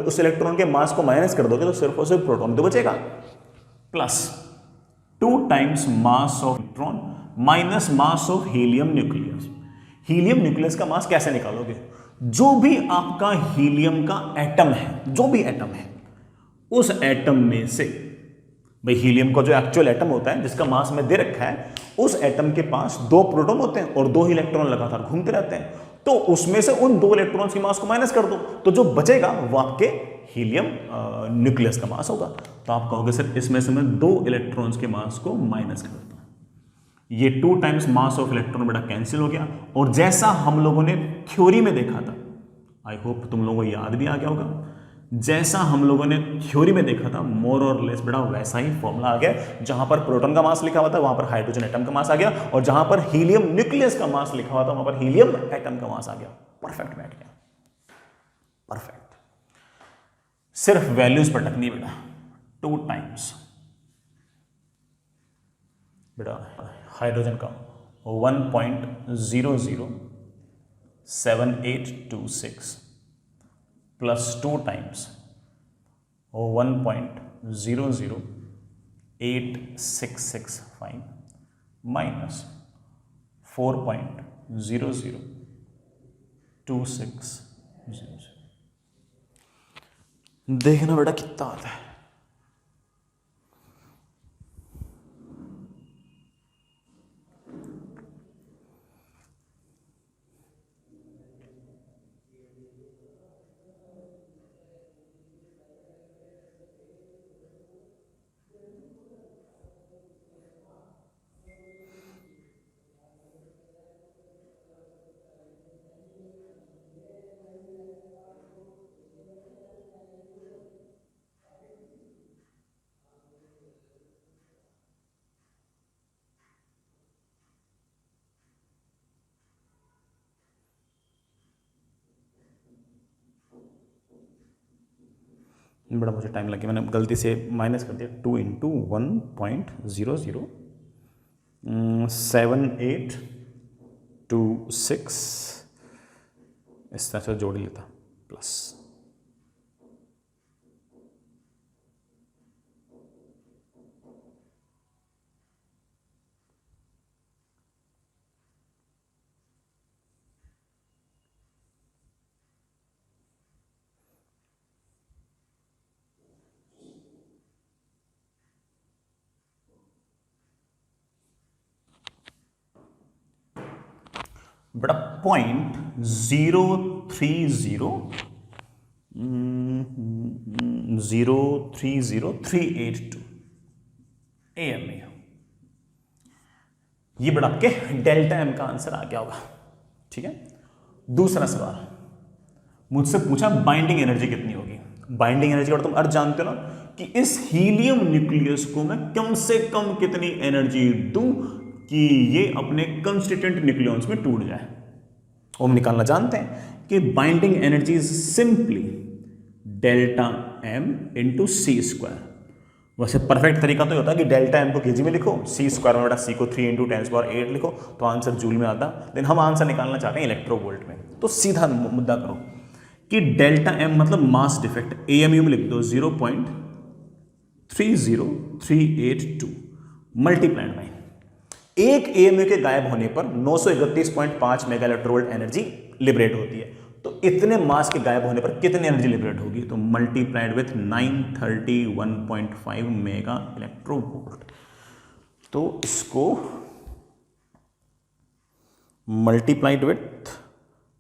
उस इलेक्ट्रॉन के मास को माइनस कर दोगे तो सिर्फ और सिर्फ प्रोटॉन तो बचेगा। Plus 2 times mass of electron minus mass of helium nucleus. Helium nucleus का मास कैसे निकालोगे? जो भी आपका हीलियम का एटम है, जो भी एटम है, उस एटम में से, भाई हीलियम का जो एक्चुअल एटम होता है जिसका मास में दे रखा है, उस एटम के पास 2 प्रोटॉन होते हैं और 2 ही इलेक्ट्रॉन लगातार घूमते रहते हैं। तो उसमें से उन 2 इलेक्ट्रॉन्स की मास को माइनस कर दो, तो जो बचेगा वो आपके हीलियम न्यूक्लियस का मास होगा। तो आप कहोगे सर इसमें से मैं 2 इलेक्ट्रॉन्स के मास को माइनस कर देता हूं, ये 2 टाइम्स मास ऑफ इलेक्ट्रॉन बेटा कैंसिल हो गया। और जैसा हम लोगों ने थ्योरी में देखा था, आई होप तुम लोगों को याद भी आ गया होगा, जैसा हम लोगों ने थ्योरी में देखा था, मोर और लेस बेटा वैसा ही फॉर्मूला आ गया। जहां पर प्रोटॉन का मास लिखा हुआ था वहां पर हाइड्रोजन एटम का मास आ गया, और जहां पर हीलियम न्यूक्लियस का मास लिखा हुआ था वहां पर हीलियम एटम का मास आ गया। परफेक्ट बैठ गया, परफेक्ट। सिर्फ वैल्यूज पर टकनी बेटा। 2 टाइम्स बेटा हाइड्रोजन का 1.007826 प्लस 2 टाइम्स 1.008665 माइनस 4.002600। देखना बेटा कितना आता है। बड़ा मुझे टाइम लगे, मैंने गलती से माइनस कर दिया। 2 इंटू 1.007826 इस तरह से जोड़ ही लेता प्लस। बड़ा 0.030382 AMA, ये बड़ा आपके डेल्टा एम का आंसर आ गया होगा। ठीक है, दूसरा सवाल मुझसे पूछा बाइंडिंग एनर्जी कितनी होगी। बाइंडिंग एनर्जी और तुम अर्थ जानते हो ना कि इस हीलियम न्यूक्लियस को मैं कम से कम कितनी एनर्जी दूं कि ये अपने कंस्टिट्यूएंट न्यूक्लियॉन्स में टूट जाए। हम निकालना जानते हैं कि binding energy is simply delta M into c square. वैसे परफेक्ट तरीका तो होता है कि डेल्टा एम को केजी में लिखो, सी स्क्वायर में बटा सी को 3 इंटू 10⁸ लिखो तो आंसर जूल में आता। लेकिन हम आंसर निकालना चाहते हैं इलेक्ट्रोवोल्ट में, तो सीधा मुद्दा करो कि डेल्टा एम मतलब मास डिफेक्ट, एएमयू में लिख दो 0.30382 मल्टीप्लाइड बाय एक एएमयू के गायब होने पर 931.5 मेगा इलेक्ट्रोवोल्ट एनर्जी लिबरेट होती है। तो इतने मास के गायब होने पर कितनी एनर्जी लिबरेट होगी, तो मल्टीप्लाइड विथ 931.5 मेगा इलेक्ट्रोवोल्ट। तो इसको मल्टीप्लाइड विथ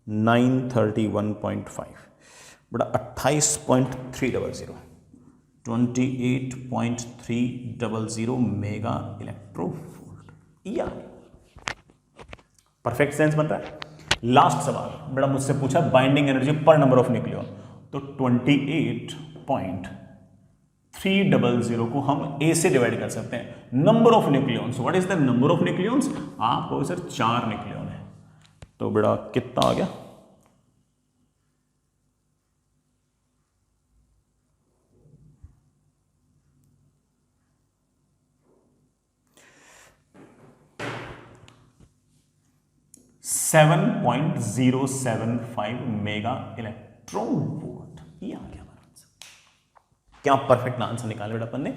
931.5 बड़ा 28.300 28.300 मेगा इलेक्ट्रोवोल्ट। या परफेक्ट सेंस बन रहा है। लास्ट सवाल बड़ा मुझसे पूछा binding energy per number of nucleon, तो 28.300 को हम ए से डिवाइड कर सकते हैं। Number of nucleons, what is the number of nucleons, आपको सर 4 न्यूक्लियॉन है, तो बड़ा कितना आ गया, $7.075 मेगा इलेक्ट्रोवोल्ट। ये आ गया हमारा आंसर। क्या परफेक्ट आंसर निकाले बेटा अपन ने।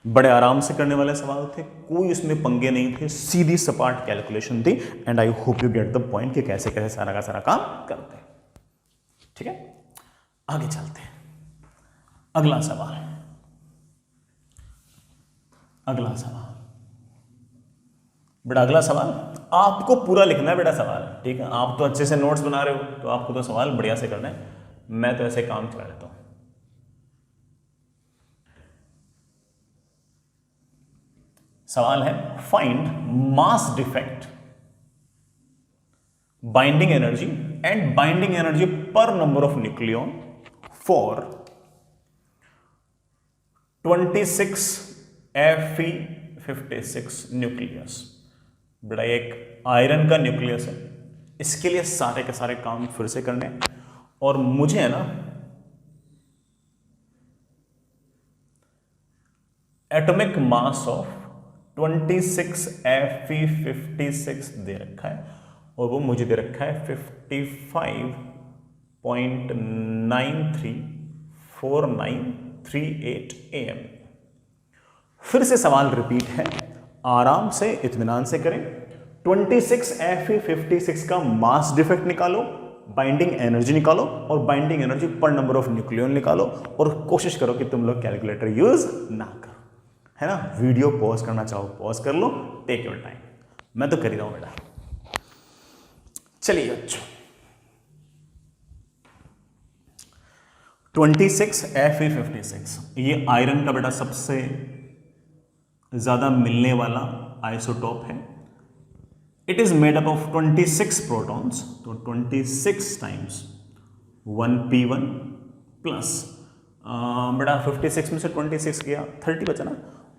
बड़े आराम से करने वाले सवाल थे, कोई इसमें पंगे नहीं थे, सीधी सपाट कैलकुलेशन थी। And I hope you get the point कि कैसे कैसे सारा का सारा काम करते हैं। ठीक है, आगे चलते हैं। अगला सवाल बेटा, अगला सवाल आपको पूरा लिखना है बेटा सवाल। ठीक है, आप तो अच्छे से नोट्स बना रहे हो तो आपको तो सवाल बढ़िया से करना है, मैं तो ऐसे काम चला लेता हूं। सवाल है find mass defect, binding energy and binding energy per number of nucleon for 26 Fe56 nucleus. बड़ा एक आयरन का न्यूक्लियस है, इसके लिए सारे के सारे काम फिर से करने हैं। और मुझे है ना एटॉमिक मास ऑफ 26 Fe56 दे रखा है और वो मुझे दे रखा है 55.934938 AM। फिर से सवाल रिपीट है, आराम से इत्मीनान से करें। 26 Fe56 का मास डिफेक्ट निकालो, बाइंडिंग एनर्जी निकालो और binding energy per number of nucleon निकालो और कोशिश करो कि तुम लोग कैलकुलेटर यूज ना करो, है ना। वीडियो पॉज करना चाहो पॉज कर लो, टेक योर टाइम, मैं तो कर ही रहा हूं बेटा। चलिए बच्चों, 26 Fe56 ये आयरन का बेटा सबसे ज्यादा मिलने वाला आइसोटोप है। It is made up of 26 protons, तो 26 टाइम्स 1p1 प्लस बेटा 56 में से 26 गया 30 बचा ना,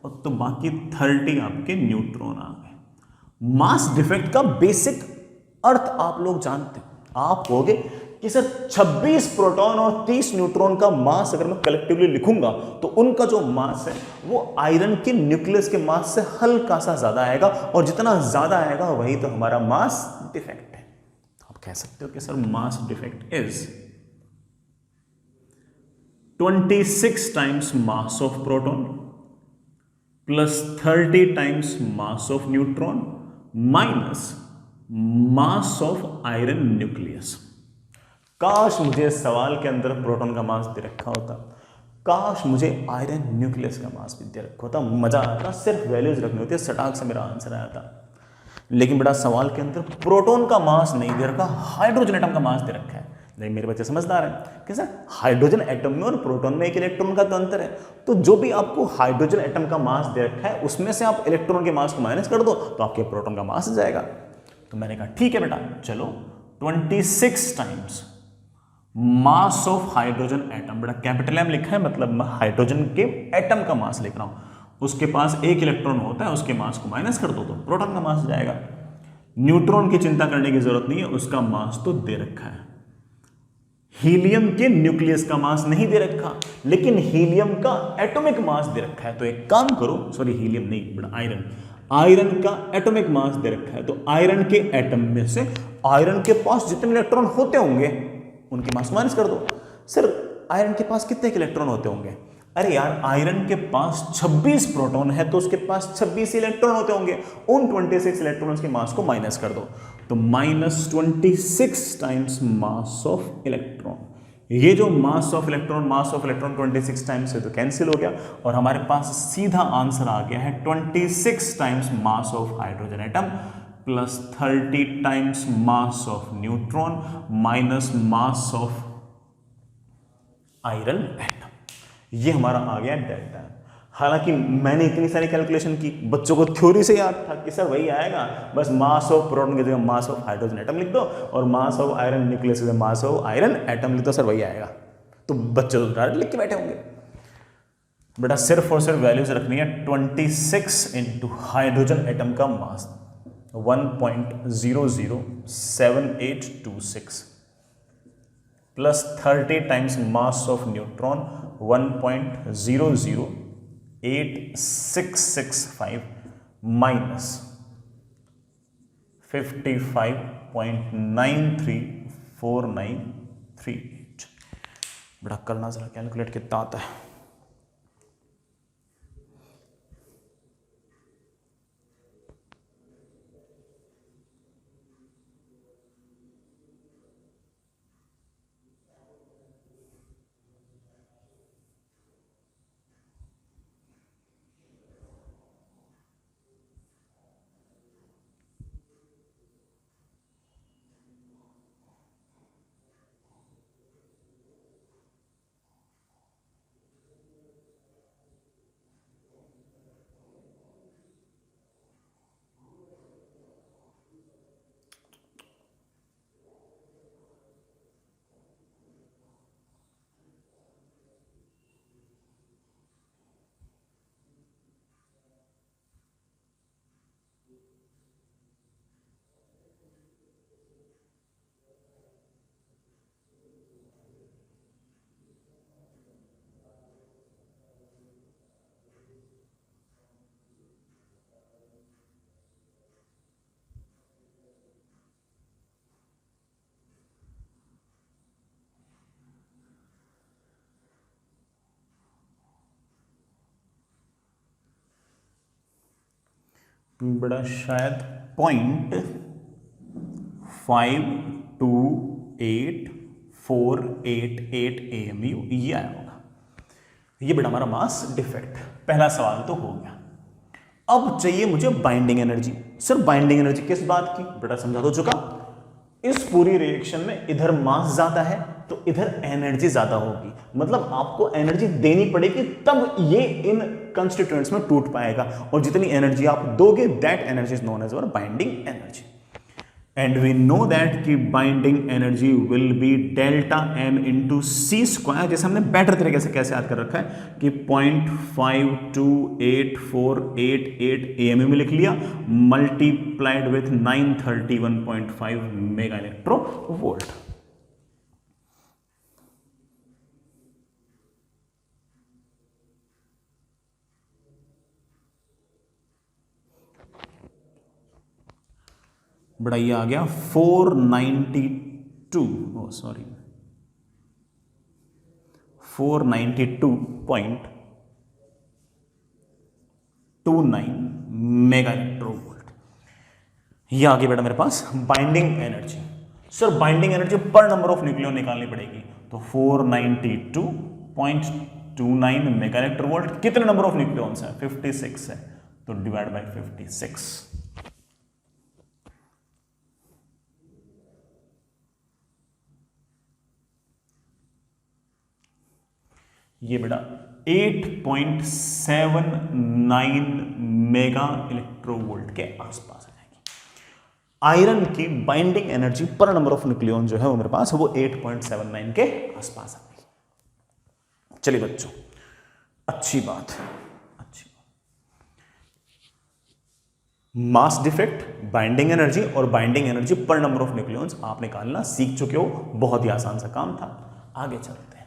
और तो बाकी 30 आपके न्यूट्रॉन आ गए। मास डिफेक्ट का बेसिक अर्थ आप लोग जानते हैं, आप कहोगे कि सर 26 प्रोटॉन और 30 न्यूट्रॉन का मास अगर मैं कलेक्टिवली लिखूंगा तो उनका जो मास है वो आयरन के न्यूक्लियस के मास से हल्का सा ज्यादा आएगा, और जितना ज्यादा आएगा वही तो हमारा मास डिफेक्ट है। आप कह सकते हो कि sir mass defect is 26 times mass of proton plus 30 times mass of neutron minus mass of iron nucleus. काश मुझे सवाल के अंदर प्रोटॉन का मास दे रखा होता, काश मुझे आयरन न्यूक्लियस का मास भी दे रखा होता, मजा आता, सिर्फ वैल्यूज रखनी होती, सटाक से मेरा आंसर आया था। लेकिन बेटा सवाल के अंदर प्रोटॉन का मास नहीं दे रखा, हाइड्रोजन एटम का मास दे रखा है। लेकिन मेरे बच्चे समझदार हैं कि सर हाइड्रोजन एटम में और प्रोटॉन में एक इलेक्ट्रॉन का तो अंतर है, तो जो भी आपको हाइड्रोजन एटम का मास दे रखा है उसमें से आप इलेक्ट्रॉन के मास को माइनस कर दो तो आपके प्रोटॉन का मास आ जाएगा। तो मैंने कहा ठीक है बेटा, चलो 26 times mass of hydrogen atom, बेटा कैपिटल एम लिखा है मतलब हाइड्रोजन के एटम का मास लिख रहा हूं, उसके पास एक इलेक्ट्रॉन होता है, उसके मास को माइनस कर दो तो प्रोटॉन का मास आ जाएगा। न्यूट्रॉन की चिंता करने की जरूरत नहीं है, उसका मास तो दे रखा है। हीलियम के न्यूक्लियस का मास नहीं दे रखा, लेकिन हीलियम का एटॉमिक मास दे रखा है। तो एक काम करो, सॉरी हीलियम नहीं बेटा आयरन का एटॉमिक मास दे रखा है, तो आयरन के एटम में से आयरन के पास जितने इलेक्ट्रॉन होते होंगे उनके मास माइनस कर दो। सर आयरन के पास कितने इलेक्ट्रॉन होते होंगे? अरे यार आयरन के पास 26 प्रोटॉन है तो उसके पास 26 इलेक्ट्रॉन होते होंगे, उन 26 इलेक्ट्रॉन्स के मास को माइनस कर दो तो -26 टाइम्स मास ऑफ इलेक्ट्रॉन। ये जो मास ऑफ इलेक्ट्रॉन 26 टाइम्स है तो कैंसिल हो गया और हमारे पास सीधा आंसर आ गया है 26 times mass of hydrogen atom plus 30 times mass of neutron minus mass of iron atom. ये हमारा आ गया डेल्टा। हालांकि मैंने इतनी सारी कैलकुलेशन की, बच्चों को थ्योरी से याद था कि सर वही आएगा, बस मास ऑफ प्रोटॉन की जगह मास ऑफ हाइड्रोजन एटम लिख दो और मास ऑफ आयरन न्यूक्लियस की जगह मास ऑफ आयरन एटम लिख दो, सर वही आएगा। तो बच्चे तो डायरेक्ट लिख के बैठे होंगे। बेटा सिर्फ और सिर्फ वैल्यूज रखनी है 26 इंटू हाइड्रोजन एटम का मास 1.007826 plus 30 times mass of neutron 1.008665 minus 55.934938। बड़ा करना जरा कैलकुलेट कितना आता है। बड़ा शायद 0.528488 AMU ये आया होगा। ये बेटा हमारा मास डिफेक्ट, पहला सवाल तो हो गया। अब चाहिए मुझे binding energy. Sir binding energy किस बात की? बेटा समझा तो चुका। इस पूरी रिएक्शन में इधर मास ज्यादा है तो इधर एनर्जी ज्यादा होगी, मतलब आपको एनर्जी देनी पड़ेगी तब ये इन कंस्टिट्यूएंट्स में टूट पाएगा, और जितनी एनर्जी आप दोगे that energy is known as our binding energy. And we know that कि binding energy will be delta M into c square, जैसे हमने बेटर तरीके से कैसे याद कर रखा है कि 0.52848 AMU में लिख लिया multiplied with 931.5 mega electro volt. बड़ा ये आ गया 492, ओ सॉरी 492.29 मेगा इलेक्ट्रोवोल्ट। ये आगे बेटा मेरे पास binding energy. Sir binding energy per number of nucleon निकालनी पड़ेगी, तो 492.29 मेगा इलेक्ट्रोवोल्ट। कितने नंबर ऑफ न्यूक्लियॉन्स है? 56 है, तो डिवाइड बाय 56। ये बेटा 8.79 मेगा इलेक्ट्रोवोल्ट के आसपास आ जाएगी। आयरन की binding energy per number of nucleon जो है वो मेरे पास वो 8.79 के आसपास आ जाएगी। चलिए बच्चों, अच्छी बात। मास डिफेक्ट, बाइंडिंग एनर्जी और binding energy per number of nucleons आप निकालना सीख चुके हो, बहुत ही आसान सा काम था। आगे चलते हैं,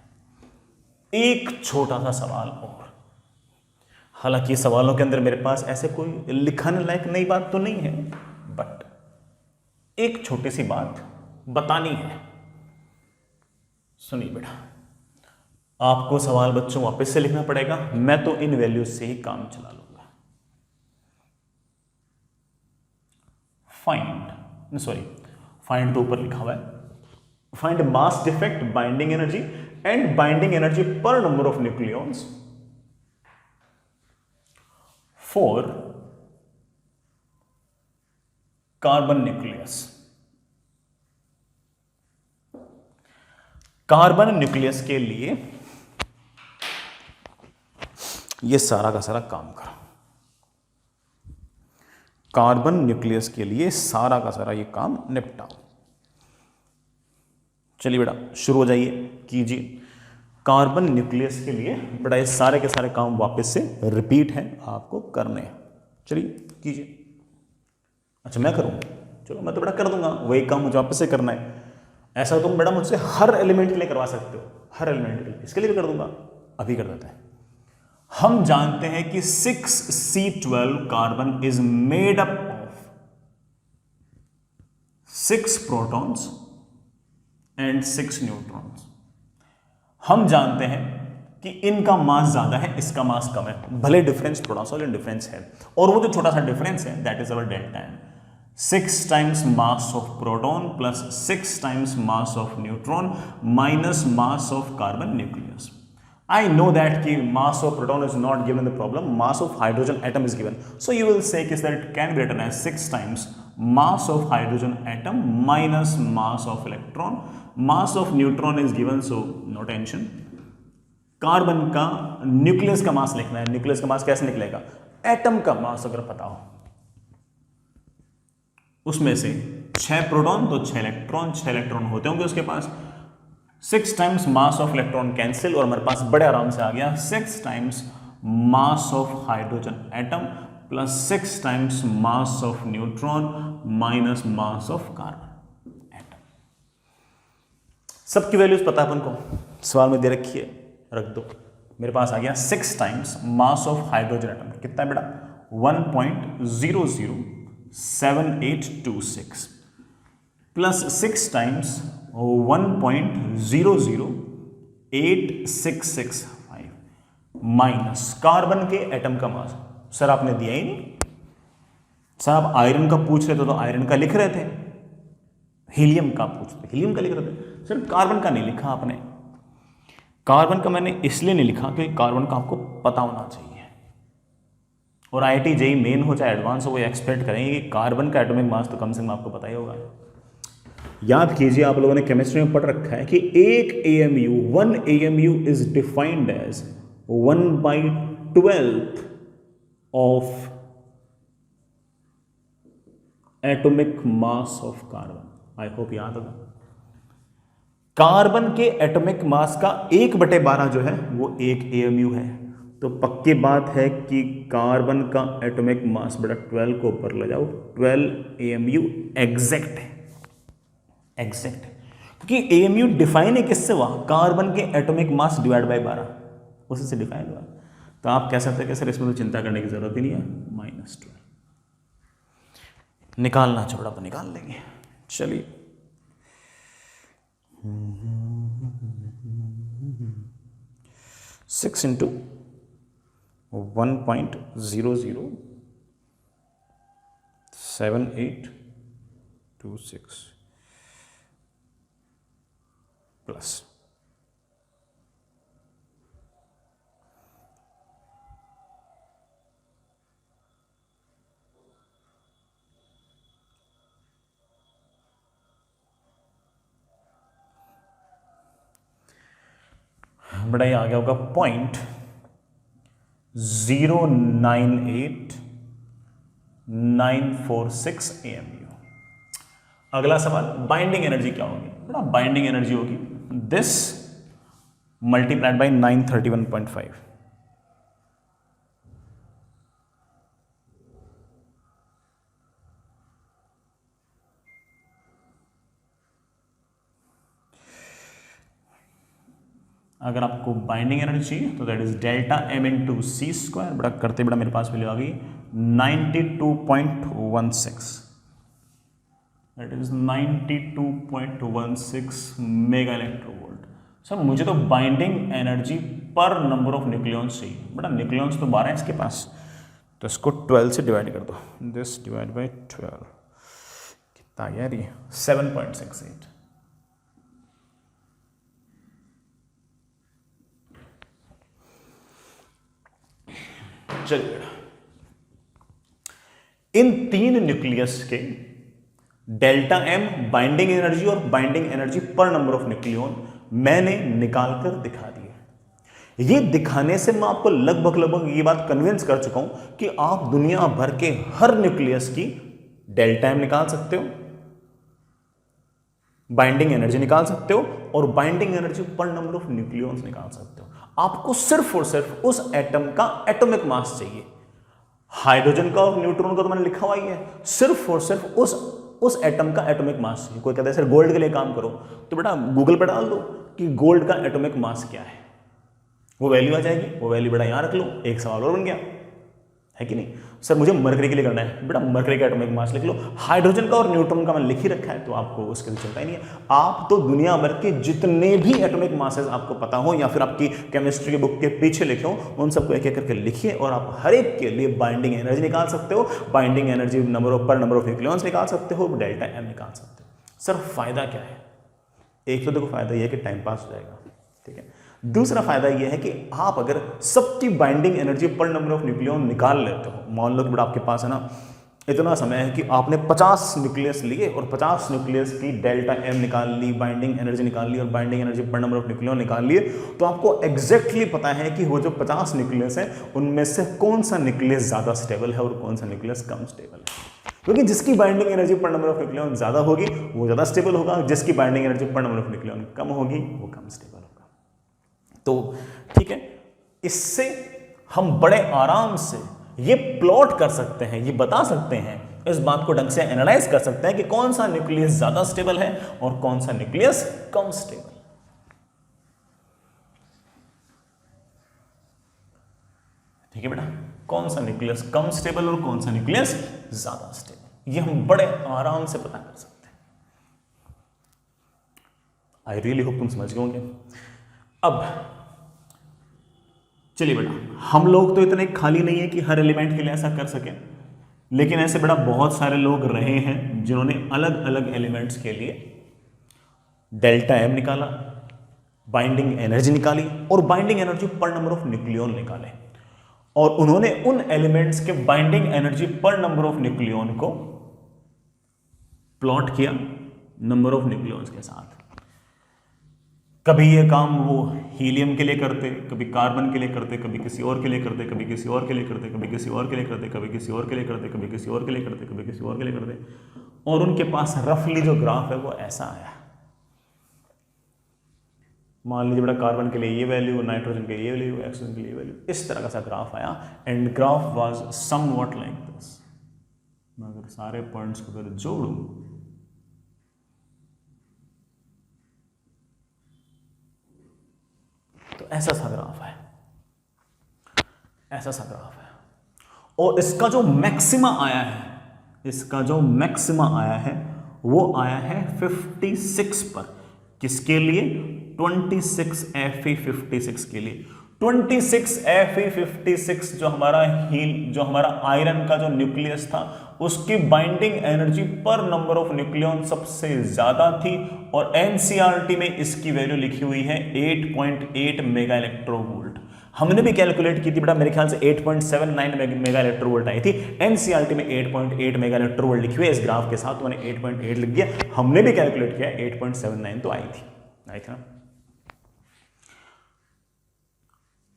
एक छोटा सा सवाल और। हालांकि सवालों के अंदर मेरे पास ऐसे कोई लिखने लायक नई बात तो नहीं है, बट एक छोटी सी बात बतानी है। सुनिए बेटा, आपको सवाल बच्चों वापस से लिखना पड़ेगा, मैं तो इन वैल्यूज से ही काम चला लूंगा। फाइंड तो ऊपर लिखा हुआ है, find mass defect, binding energy and binding energy per number of nucleons for carbon nucleus. Carbon nucleus के लिए यह सारा का सारा काम करो। कार्बन न्यूक्लियस के लिए सारा का सारा ये काम निपटाओ। चलिए बेटा शुरू हो जाइए, कीजिए। कार्बन न्यूक्लियस के लिए बेटा ये सारे के सारे काम वापस से रिपीट हैं, आपको करने हैं। चलिए कीजिए। अच्छा मैं करूँ? चलो मैं तो बेटा कर दूंगा, वही काम मुझे वापस से करना है। ऐसा तुम बेटा मुझसे हर एलिमेंट के लिए करवा सकते हो, हर एलिमेंट के लिए, इसके लिए भी कर दूंगा। अभी कर देते हैं। हम जानते हैं कि 6C12 carbon is made up of 6 protons and 6 neutrons. हम जानते हैं कि इनका मास ज्यादा है, इसका मास कम है, भले डिफरेंस थोड़ा सा डिफरेंस है, और वो जो छोटा सा डिफरेंस है that is our delta N. 6 times mass of proton plus 6 times mass of neutron minus mass of carbon nucleus. I know that कि mass of proton is not given in the problem, mass of hydrogen atom is given. So you will say that it can be written as 6 times mass of hydrogen atom minus mass of electron. Mass of neutron is given, so no tension. Carbon का nucleus का मास लिखना है। Nucleus का मास कैसे निकलेगा? Atom का मास अगर पता हो, उसमें से 6 प्रोटॉन तो 6 इलेक्ट्रॉन होते होंगे उसके पास। 6 times mass of electron cancel, और हमारे पास बड़े आराम से आ गया 6 times mass of hydrogen atom plus 6 times mass of neutron minus mass of carbon atom. सबकी वैल्यूज पता है अपन को, सवाल में दे रखी है, रख दो। मेरे पास आ गया 6 times mass of hydrogen atom, कितना है बेटा? 1.007826 प्लस 6 टाइम्स 1.008665 माइनस कार्बन के एटम का मास। सर आपने दिया ही नहीं। सर आप आयरन का पूछ रहे थे तो आयरन का लिख रहे थे, हीलियम का पूछते हीलियम का लिख रहे थे। सर कार्बन का नहीं लिखा आपने। कार्बन का मैंने इसलिए नहीं लिखा क्योंकि कार्बन का आपको पता होना चाहिए, और IIT JEE मेन हो चाहे एडवांस हो, वो एक्सपेक्ट करेंगे कि कार्बन का एटॉमिक मास तो कम से कम आपको पता ही होगा। याद कीजिए, आप लोगों ने केमिस्ट्री में पढ़ रखा है कि एक AMU 1 AMU is defined as 1/12 of atomic mass of carbon. I hope याद होगा। कार्बन के एटॉमिक मास का 1/12 जो है वो 1 AMU है। तो पक्की बात है कि कार्बन का एटॉमिक मास बेटा 12 को ऊपर ले जाओ, 12 AMU एग्जैक्ट है, एग्जैक्ट है। क्योंकि AMU डिफाइन है किससे हुआ? कार्बन के एटॉमिक मास डिवाइड बाय 12, उसी से डिफाइन हुआ। तो आप कह सकते हैं कि सर इसमें तो चिंता करने की जरूरत ही नहीं है, -12। निकालना छोड़ा तो निकाल लेंगे। चलिए, सिक्स इंटू 1.007826 प्लस बड़ा ये आ गया होगा 0.098946 AMU। अगला सवाल, बाइंडिंग एनर्जी क्या होगी? बड़ा बाइंडिंग एनर्जी होगी दिस मल्टीप्लाइड बाई 931.5। अगर आपको बाइंडिंग एनर्जी चाहिए तो that is delta M into c square, बड़ा करते बड़ा मेरे पास वैल्यू आ गई 92.16, that is 92.16 mega electrovolt. Sir मुझे तो binding energy per number of nucleons चाहिए, बड़ा न्यूक्लियॉन्स तो 12 है इसके पास, तो इसको 12 से डिवाइड कर दो, दिस डिवाइड बाई 12 कितना यार ये 7.68। चलिए, इन तीन न्यूक्लियस के डेल्टा एम बाइंडिंग एनर्जी और binding energy per number of nucleon मैंने निकालकर दिखा दिए। ये दिखाने से मैं आपको लगभग ये बात कन्विंस कर चुका हूं कि आप दुनिया भर के हर न्यूक्लियस की डेल्टा एम निकाल सकते हो, बाइंडिंग एनर्जी निकाल सकते हो और binding energy per number of nucleons निकाल सकते हो। आपको सिर्फ और सिर्फ उस एटम का एटॉमिक मास चाहिए। हाइड्रोजन का और न्यूट्रॉन का तो मैंने लिखा हुआ ही है, सिर्फ और सिर्फ उस एटम का एटॉमिक मास चाहिए। कोई कहता है सर गोल्ड के लिए काम करो, तो बेटा गूगल पर डाल दो कि गोल्ड का एटॉमिक मास क्या है, वो वैल्यू आ जाएगी। वो वैल्यू बेटा यहां रख लो, एक सवाल और बन गया, है कि नहीं? सर मुझे मरकरी के लिए करना है, बेटा मरकरी का एटॉमिक मास लिख लो। हाइड्रोजन का और न्यूट्रॉन का मैंने लिख ही रखा है, तो आपको उसके लिए चिंता ही नहीं है। आप तो दुनिया भर के जितने भी एटॉमिक मासेस आपको पता हो या फिर आपकी केमिस्ट्री की बुक के पीछे लिखे हो, उन सबको एक एक करके लिखिए और आप हर एक के लिए बाइंडिंग एनर्जी निकाल सकते हो, binding energy per number of nucleons निकाल सकते हो, डेल्टा एम निकाल सकते हो। सर फायदा क्या है? एक तो देखो फायदा यह है कि टाइम पास हो जाएगा, ठीक है। दूसरा फायदा यह है कि आप अगर सबकी binding energy per number of nucleon निकाल लेते हो, मान लो कि बड़ा आपके पास है ना इतना समय है कि आपने 50 न्यूक्लियस लिए और 50 न्यूक्लियस की डेल्टा एम निकाल ली, बाइंडिंग एनर्जी निकाल ली और binding energy per number of nucleon निकाल लिए, तो आपको एग्जैक्टली पता है कि वो जो 50 न्यूक्लियस है उनमें से कौन सा न्यूक्लियस ज्यादा स्टेबल है और कौन सा न्यूक्लियस कम स्टेबल है। क्योंकि जिसकी binding energy per number of nucleon ज्यादा होगी वो ज्यादा स्टेबल होगा, जिसकी binding energy per number of nucleon कम होगी वो कम स्टेबल होगा। तो ठीक है, इससे हम बड़े आराम से ये प्लॉट कर सकते हैं, ये बता सकते हैं, इस बात को ढंग से एनालाइज कर सकते हैं कि कौन सा न्यूक्लियस ज्यादा स्टेबल है और कौन सा न्यूक्लियस कम स्टेबल। ठीक है बेटा, कौन सा न्यूक्लियस कम स्टेबल और कौन सा न्यूक्लियस ज्यादा स्टेबल, ये हम बड़े आराम से पता कर सकते हैं। आई रियली होप तुम समझ गए होंगे। अब चलिए बेटा, हम लोग तो इतने खाली नहीं है कि हर एलिमेंट के लिए ऐसा कर सकें, लेकिन ऐसे बेटा बहुत सारे लोग रहे हैं जिन्होंने अलग अलग एलिमेंट्स के लिए डेल्टा एम निकाला, बाइंडिंग एनर्जी निकाली और binding energy per number of nucleon निकाले, और उन्होंने उन एलिमेंट्स के binding energy per number of nucleon को प्लॉट किया नंबर ऑफ न्यूक्लियॉन्स के साथ। कभी ये काम वो हीलियम के लिए करते, कभी कार्बन के लिए करते, कभी किसी और के लिए करते, कभी किसी और के लिए करते, कभी किसी और के लिए करते, कभी किसी और के लिए करते, कभी किसी और के लिए करते, कभी किसी और के लिए करते, और उनके पास रफली जो ग्राफ है वो ऐसा आया। मान लीजिए बेटा कार्बन के लिए ये वैल्यू, नाइट्रोजन के लिए ये वैल्यू, ऑक्सीजन के लिए ये वैल्यू, इस तरह का सा ग्राफ आया and graph was somewhat like this. मैं अगर सारे पॉइंट्स को अगर जोड़ूं तो ऐसा सा ग्राफ है, ऐसा सा ग्राफ है, और इसका जो मैक्सिमा आया है इसका जो मैक्सिमा आया है वो आया है 56 पर। किसके लिए? 26Fe56 के लिए। 26Fe56 जो हमारा आयरन का जो न्यूक्लियस था उसकी binding energy per number of nucleon सबसे ज्यादा थी और एनसीईआरटी में इसकी वैल्यू लिखी हुई है 8.8 मेगा इलेक्ट्रोवोल्ट। हमने भी कैलकुलेट की थी बेटा, मेरे ख्याल से 8.79 मेगा इलेक्ट्रोवोल्ट आई थी। एनसीईआरटी में 8.8 मेगा इलेक्ट्रोवोल्ट लिखी हुई है इस ग्राफ के साथ, तो मैंने 8.8 लिख दिया। हमने भी कैलकुलेट किया 8.79 तो आई थी ना।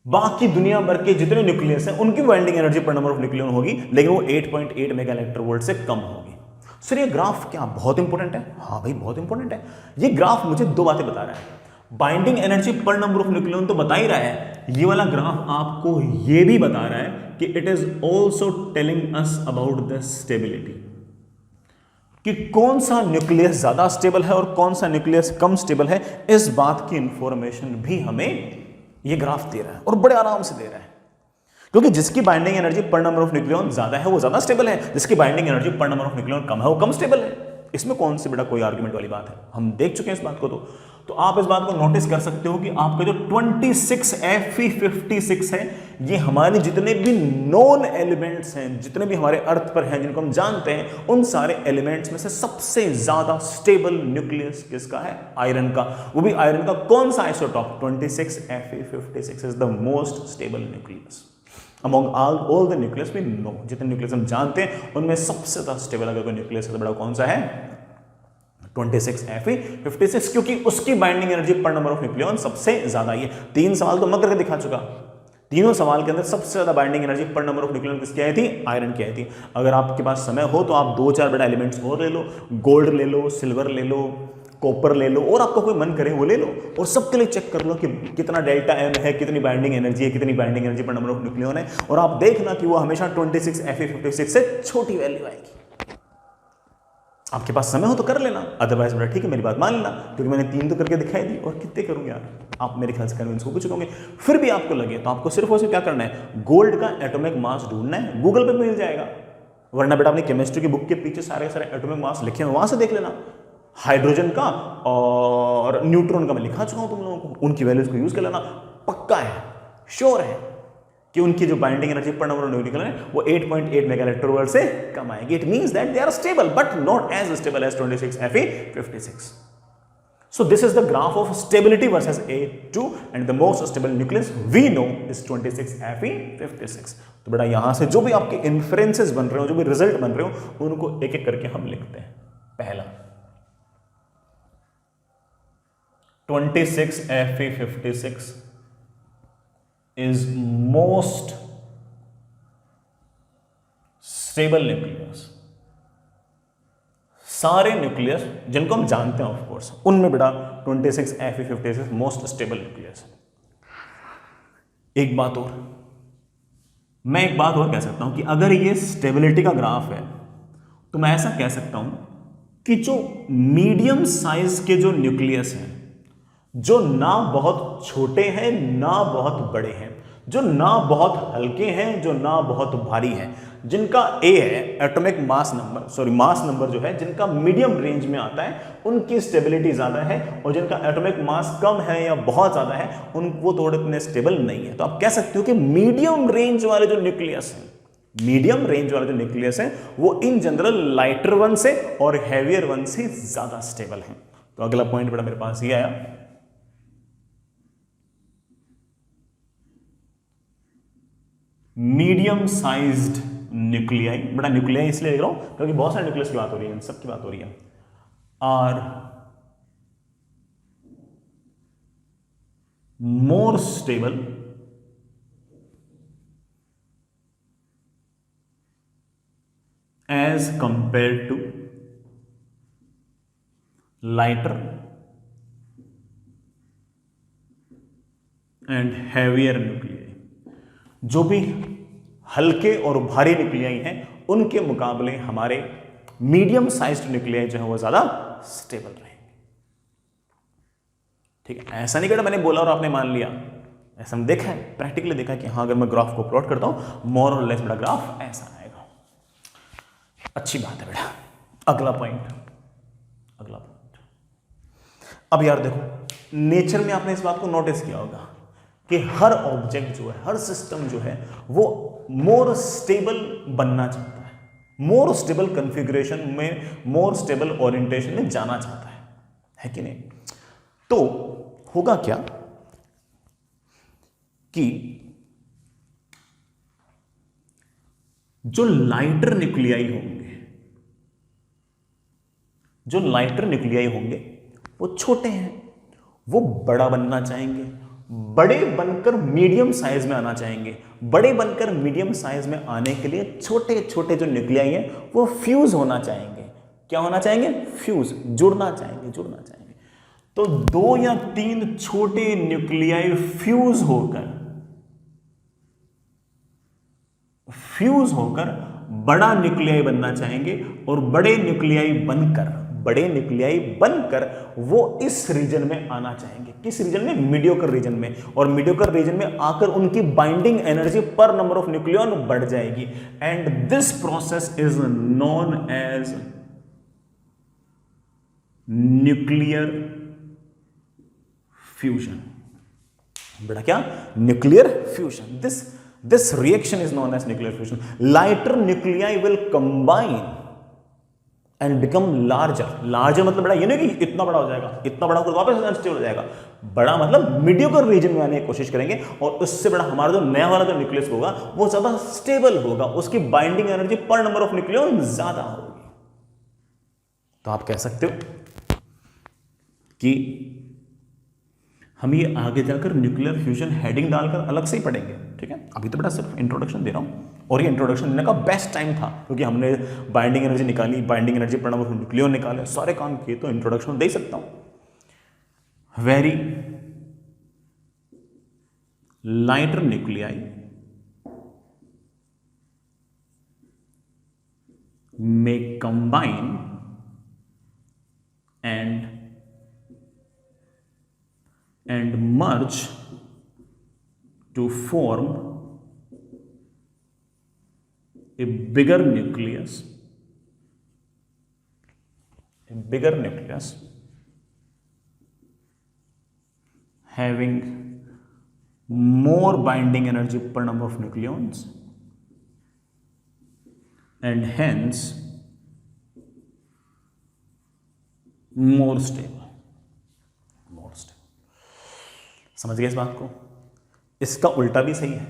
बाकी दुनिया भर के जितने न्यूक्लियस हैं उनकी binding energy per number of nucleon होगी, लेकिन वो 8.8 मेगा इलेक्ट्रोवोल्ट से कम होगी। सर ये ग्राफ क्या बहुत इंपॉर्टेंट है? हाँ भाई बहुत इंपॉर्टेंट है। ये ग्राफ मुझे दो बातें बता रहा है। Binding energy per number of nucleon तो बता ही रहा है, ये वाला ग्राफ आपको ये भी बता रहा है कि it is also telling us about the stability, कि कौन सा न्यूक्लियस ज्यादा स्टेबल है और कौन सा न्यूक्लियस कम स्टेबल है। इस बात की इंफॉर्मेशन भी हमें ये ग्राफ दे रहा है और बड़े आराम से दे रहा है, क्योंकि जिसकी binding energy per number of nucleon ज्यादा है वो ज्यादा स्टेबल है, जिसकी binding energy per number of nucleon कम है वो कम स्टेबल है। इसमें कौन सी बेटा कोई आर्गुमेंट वाली बात है, हम देख चुके हैं इस बात को। तो आप इस बात को नोटिस कर सकते हो कि आपका जो 26Fe56 है ये हमारे जितने भी नॉन एलिमेंट्स हैं, जितने भी हमारे अर्थ पर हैं, जिनको हम जानते हैं, उन सारे एलिमेंट्स में से सबसे ज्यादा स्टेबल न्यूक्लियस किसका है? आयरन का। वो भी आयरन का कौन सा isotope? 26Fe56 is the most stable nucleus among all the nucleus we know. जितने न्यूक्लियस हम जानते हैं उनमें सबसे ज्यादा स्टेबल अगर कोई न्यूक्लियस है तो बड़ा कौन सा है? 26Fe56, क्योंकि उसकी binding energy per number of nucleon सबसे ज्यादा है। 3 सवाल तो मैं करके दिखा चुका। तीनों सवाल के अंदर सबसे ज्यादा binding energy per number of nucleon किसकी आई थी? आयरन की आई थी। अगर आपके पास समय हो तो आप 2-4 बड़ा एलिमेंट्स और ले लो, गोल्ड ले लो, सिल्वर ले लो, कॉपर ले लो, और आपका कोई मन करे वो ले लो, और सबके लिए चेक कर लो कि कितना डेल्टा एम है, कितनी बाइंडिंग एनर्जी है, कितनी binding energy per number of nucleon है, और आप देखना कि वो हमेशा 26Fe56 से छोटी वैल्यू आएगी। आपके पास समय हो तो कर लेना, अदरवाइज बेटा ठीक है मेरी बात मान लेना, क्योंकि मैंने 3 तो करके दिखाई दी और कितने करूंगे यार, आप मेरे ख्याल से कन्विंस हो चुके होंगे। फिर भी आपको लगे तो आपको सिर्फ और सिर्फ क्या करना है? गोल्ड का एटॉमिक मास ढूंढना है, गूगल पे मिल जाएगा, वरना बेटा अपनी केमिस्ट्री की बुक के पीछे सारे एटॉमिक मास लिखे हैं, वहां से देख लेना। हाइड्रोजन का और न्यूट्रॉन का मैं लिखा चुका हूं तुम लोगों को, उनकी वैल्यूज को यूज कर लेना। पक्का है, श्योर है कि उनकी जो binding energy per number of nucleon है वो 8.8 मेगा इलेक्ट्रोवोल्ट से कम आएगी। It means that they are stable but not as stable as 26Fe56. So this is the graph of stability versus A2 and the most stable nucleus we know is 26Fe56. तो बेटा यहां से जो भी आपके इन्फ्रेंसेस बन रहे हो, जो भी रिजल्ट बन रहे हो, उनको एक एक करके हम लिखते हैं। पहला 26Fe56 is most stable nucleus। सारे न्यूक्लियस जिनको हम जानते हैं ऑफ कोर्स, उनमें बेटा 26Fe56 मोस्ट स्टेबल न्यूक्लियस। एक बात और कह सकता हूं कि अगर ये स्टेबिलिटी का ग्राफ है तो मैं ऐसा कह सकता हूं कि जो मीडियम साइज के जो न्यूक्लियस हैं, जो ना बहुत छोटे हैं ना बहुत बड़े हैं, जो ना बहुत हल्के हैं जो ना बहुत भारी हैं, जिनका ए है एटॉमिक मास नंबर जो है, जिनका मीडियम रेंज में आता है, उनकी स्टेबिलिटी ज्यादा है, और जिनका एटॉमिक मास कम है या बहुत ज्यादा है वो थोड़े इतने स्टेबल नहीं है। तो आप कह सकते हो कि मीडियम रेंज वाले जो न्यूक्लियस हैं वो इन जनरल लाइटर वन से और हैवियर वन से ज्यादा स्टेबल हैं। तो अगला पॉइंट बेटा मेरे पास ये आया, मीडियम साइज्ड न्यूक्लियाई। बड़ा न्यूक्लियाई इसलिए लिख रहा हूं क्योंकि बहुत सारे न्यूक्लियस की बात हो रही है, इन सब की बात हो रही है। Are more stable as compare to lighter and heavier nuclei. जो भी हल्के और भारी न्यूक्लियाई हैं उनके मुकाबले हमारे मीडियम साइज्ड न्यूक्लियाई जो है वो ज्यादा स्टेबल रहेंगे। ठीक है, ऐसा नहीं कहता मैंने बोला और आपने मान लिया, ऐसा हम देखा है, प्रैक्टिकली देखा है कि हाँ अगर मैं ग्राफ को प्लॉट करता हूं मोर और लेस बड़ा ग्राफ ऐसा आएगा। अच्छी बात है बेटा। अगला पॉइंट, अब यार देखो नेचर में आपने इस बात को नोटिस किया होगा कि हर ऑब्जेक्ट जो है, हर सिस्टम जो है, वो मोर स्टेबल बनना चाहता है, मोर स्टेबल कॉन्फ़िगरेशन में, मोर स्टेबल ओरिएंटेशन में जाना चाहता है कि नहीं? तो होगा क्या कि जो लाइटर न्यूक्लियाई होंगे वो छोटे हैं, वो बड़ा बनना चाहेंगे, बड़े बनकर मीडियम साइज में आना चाहेंगे। बड़े बनकर मीडियम साइज में आने के लिए छोटे छोटे जो न्यूक्लियाई हैं वो फ्यूज होना चाहेंगे। क्या होना चाहेंगे? फ्यूज, जुड़ना चाहेंगे। तो 2 या 3 छोटे न्यूक्लियाई फ्यूज होकर बड़ा न्यूक्लियाई बनना चाहेंगे, और बड़े न्यूक्लियाई बनकर वो इस रीजन में आना चाहेंगे। किस रीजन में? मीडियोकर रीजन में। और मीडियोकर रीजन में आकर उनकी binding energy per number of nucleon बढ़ जाएगी, and this process is known as nuclear fusion. बेटा क्या? Nuclear fusion. This reaction is known as nuclear fusion. Lighter nuclei will combine and become larger मतलब बड़ा ये नहीं कि इतना बड़ा हो जाएगा, इतना बड़ा होकर वापस अनस्टेबल हो जाएगा। बड़ा मतलब मीडियोकर रीजन में आने की कोशिश करेंगे, और उससे बड़ा हमारा जो नया वाला जो न्यूक्लियस होगा वो ज्यादा स्टेबल होगा, उसकी binding energy per number of nucleon ज्यादा होगी। तो आप कह सकते हो कि हम ये आगे जाकर न्यूक्लियर फ्यूजन हेडिंग डालकर अलग से ही पढ़ेंगे, ठीक है? अभी तो बड़ा सिर्फ इंट्रोडक्शन दे रहा हूं, और ये इंट्रोडक्शन देने का बेस्ट टाइम था क्योंकि हमने बाइंडिंग एनर्जी निकाली, binding energy per number of nucleon निकाले, सारे काम किए, तो इंट्रोडक्शन दे सकता हूं। Very lighter nuclei may combine and merge to form a bigger nucleus having more binding energy per number of nucleons and hence more stable। समझ गए इस बात को? इसका उल्टा भी सही है।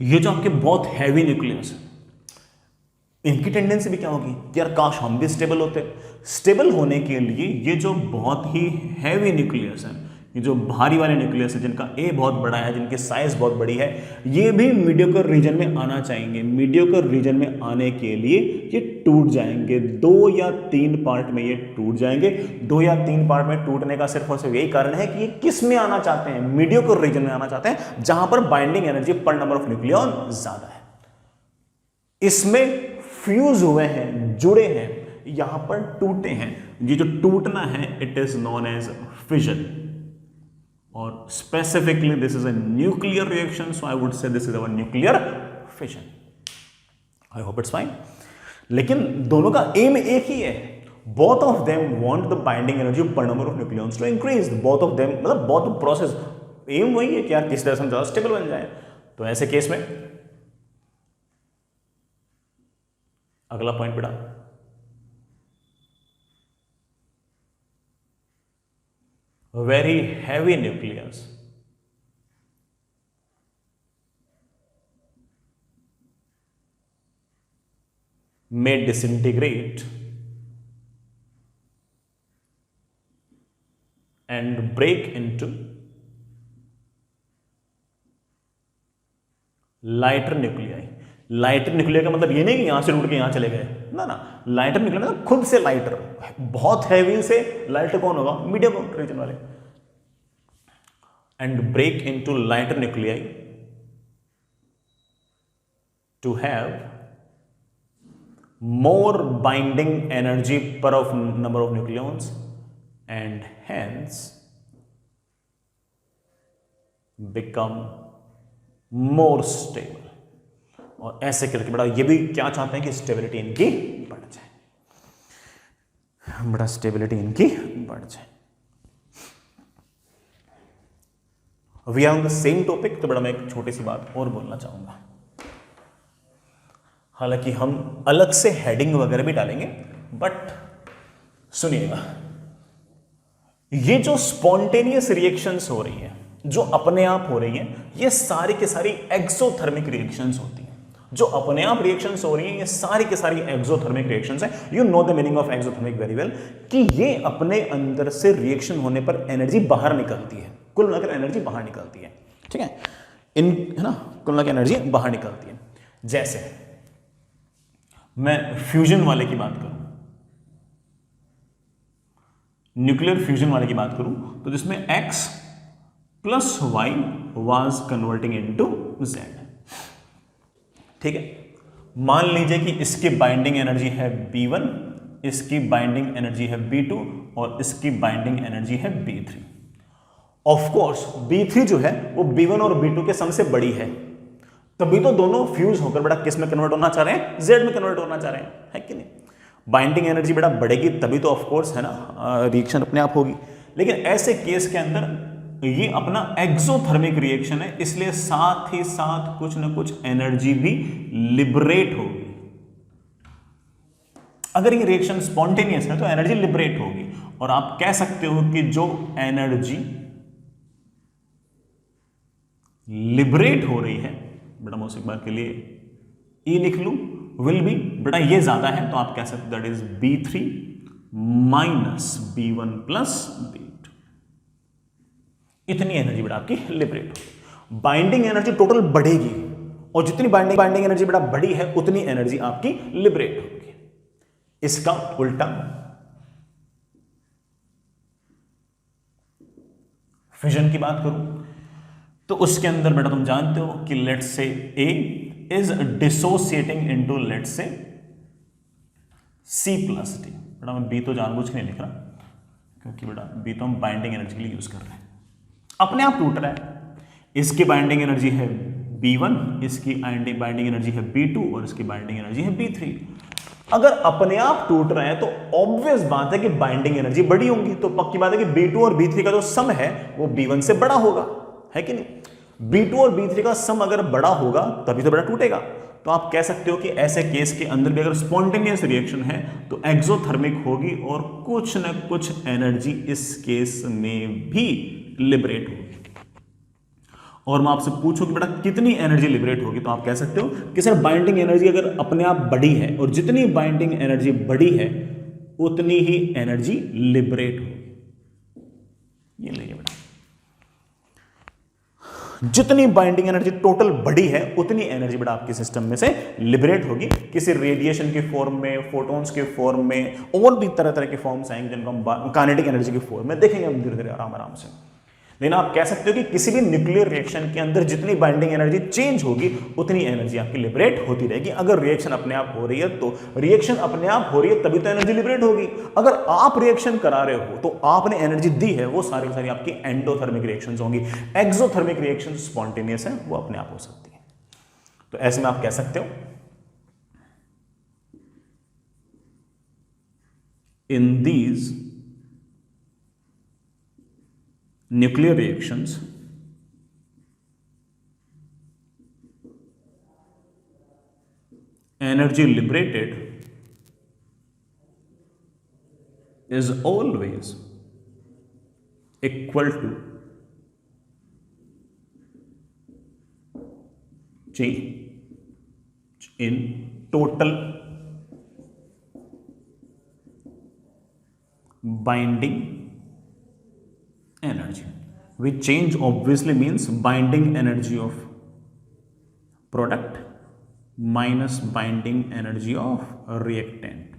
ये जो आपके बहुत हैवी न्यूक्लियस है, इनकी टेंडेंसी भी क्या होगी कि यार काश हम भी स्टेबल होते। स्टेबल होने के लिए ये जो बहुत ही हैवी न्यूक्लियस है, ये जो भारी वाले न्यूक्लियस है, जिनका ए बहुत बड़ा है, जिनकी साइज बहुत बड़ी है, ये भी मीडियोकर रीजन में आना चाहेंगे। मीडियोकर रीजन में आने के लिए ये टूट जाएंगे, 2 या 3 पार्ट में ये टूट जाएंगे। 2 या 3 पार्ट में टूटने का सिर्फ और सिर्फ यही कारण है कि ये किस में आना चाहते हैं? मीडियोकर रीजन में आना चाहते हैं, जहां पर binding energy per number of nucleon ज्यादा है। इसमें फ्यूज हुए हैं, जुड़े हैं, यहां पर टूटे हैं। ये जो टूटना है it is known as fission, और specifically this is a nuclear reaction, so I would say this is our nuclear fission. I hope it's fine. लेकिन दोनों का एम एक ही है, both of them want the binding energy per number of nucleons to increase. Both of them मतलब both process aim वही है कि यार किस तरह से हम ज्यादा स्टेबल बन जाए। तो ऐसे केस में अगला पॉइंट बेटा, very heavy nucleus may disintegrate and break into lighter nuclei। Lighter nuclear का मतलब ये नहीं कि यहां से उड़ के यहां चले गए, ना ना। लाइटर न्यूक्लियर मतलब खुद से लाइटर, बहुत हैवी से लाइटर कौन होगा? मीडियम रीजन वाले। And break into lighter nuclei to have more binding energy per of number of nucleons and hence become more stable. और ऐसे करके बड़ा ये भी क्या चाहते हैं कि स्टेबिलिटी इनकी बढ़ जाए, बड़ा स्टेबिलिटी इनकी बढ़ जाए। We are on the same topic, तो बड़ा मैं एक छोटी सी बात और बोलना चाहूंगा। हालांकि हम अलग से हेडिंग वगैरह भी डालेंगे, बट सुनिएगा, ये जो स्पॉन्टेनियस रिएक्शंस हो रही है, जो अपने आप हो रही है, ये सारी की सारी एक्सोथर्मिक रिएक्शंस होती हैं। जो अपने आप रिएक्शंस हो रही हैं, ये सारी की सारी एक्सोथर्मिक रिएक्शंस हैं। You know the meaning of exothermic very well, कि ये अपने अंदर से रिएक्शन होने पर एनर्जी बाहर निकलती है, कुल मिलाकर एनर्जी बाहर निकलती है, ठीक है, इन है ना, कुल मिलाकर एनर्जी बाहर निकलती है। जैसे मैं फ्यूजन वाले की बात करूं, न्यूक्लियर फ्यूजन वाले की बात करूं, तो जिसमें x plus why was converting into z, ठीक है। मान लीजिए कि इसकी बाइंडिंग एनर्जी है B1, इसकी बाइंडिंग एनर्जी है B2 और इसकी बाइंडिंग एनर्जी है B3। ऑफ कोर्स B3 जो है वो B1 और B2 के सम से बड़ी है, तभी तो दोनों फ्यूज होकर बड़ा किस में कन्वर्ट होना चाह रहे हैं, Z में कन्वर्ट होना चाह रहे हैं, है कि नहीं। बाइंडिंग एनर्जी बड़ा बढ़ेगी तभी तो ऑफ कोर्स है ना रिएक्शन अपने आप होगी। लेकिन ऐसे केस के अंदर ये अपना एक्सोथर्मिक रिएक्शन है, इसलिए साथ ही साथ कुछ ना कुछ एनर्जी भी लिबरेट होगी। अगर ये रिएक्शन स्पॉन्टेनियस है तो एनर्जी लिबरेट होगी, और आप कह सकते हो कि जो एनर्जी लिबरेट हो रही है, बेटा मैं एक बार के लिए ई लिख लूं, विल बी, बेटा ये ज्यादा है तो आप कह सकते that is B3 minus B1 plus B2। इतनी एनर्जी बेटा आपकी लिबरेट होगी। बाइंडिंग एनर्जी टोटल बढ़ेगी, और जितनी बाइंडिंग एनर्जी बेटा बढ़ी है उतनी एनर्जी आपकी लिबरेट होगी। इसका उल्टा फिजन की बात करूं तो उसके अंदर बेटा तुम जानते हो कि let's say A is dissociating into let's say C plus D। बेटा मैं B तो जानबूझ के नहीं लिख रहा, क्योंकि बेटा B तो हम बाइंडिंग एनर्जी के लिए यूज कर रहे हैं, अपने आप टूट रहा है। इसकी बाइंडिंग एनर्जी है B1, इसकी बाइंडिंग एनर्जी है B2 और इसकी बाइंडिंग एनर्जी है B3। अगर अपने आप टूट रहे हैं तो ऑब्वियस बात है कि बाइंडिंग एनर्जी बड़ी होगी, तो पक्की बात है कि B2 और B3 का जो सम है वो B1 से बड़ा होगा, है कि नहीं। B2 और B3 का सम अगर बड़ा होगा तभी तो बड़ा टूटेगा। तो आप कह सकते हो कि ऐसे केस के अंदर भी अगर स्पॉन्टेनियस रिएक्शन है तो एक्सोथर्मिक होगी, और कुछ न कुछ एनर्जी इस केस में भी लिबरेट होगी। और मैं आपसे पूछूं कि बेटा कितनी एनर्जी लिबरेट होगी, तो आप कह सकते हो कि सर बाइंडिंग एनर्जी अगर अपने आप बड़ी है, और जितनी बाइंडिंग एनर्जी बड़ी है उतनी ही एनर्जी लिबरेट होगी। ये लीजिए बेटा, जितनी बाइंडिंग एनर्जी टोटल बड़ी है उतनी एनर्जी बेटा आपके सिस्टम में से लिबरेट होगी, किसी रेडिएशन के फॉर्म में, फोटॉन्स के फॉर्म में, और भी तरह तरह के फॉर्म्स आएंगे जिनको हम काइनेटिक एनर्जी के फॉर्म में देखेंगे हम धीरे धीरे आराम आराम से। लेकिन आप कह सकते हो कि किसी भी न्यूक्लियर रिएक्शन के अंदर जितनी बाइंडिंग एनर्जी चेंज होगी उतनी एनर्जी आपकी लिबरेट होती रहेगी। अगर रिएक्शन अपने आप हो रही है तो रिएक्शन अपने आप हो रही है तभी तो एनर्जी लिबरेट होगी। अगर आप रिएक्शन करा रहे हो तो आपने एनर्जी दी है, वो सारी सारी आपकी एंडोथर्मिक रिएक्शंस होंगी। एक्सोथर्मिक रिएक्शन स्पॉन्टेनियस है, वो अपने आप हो सकती है। तो ऐसे में आप कह सकते हो in these nuclear reactions energy liberated is always equal to change in total binding energy, which change obviously means binding energy of product minus binding energy of reactant।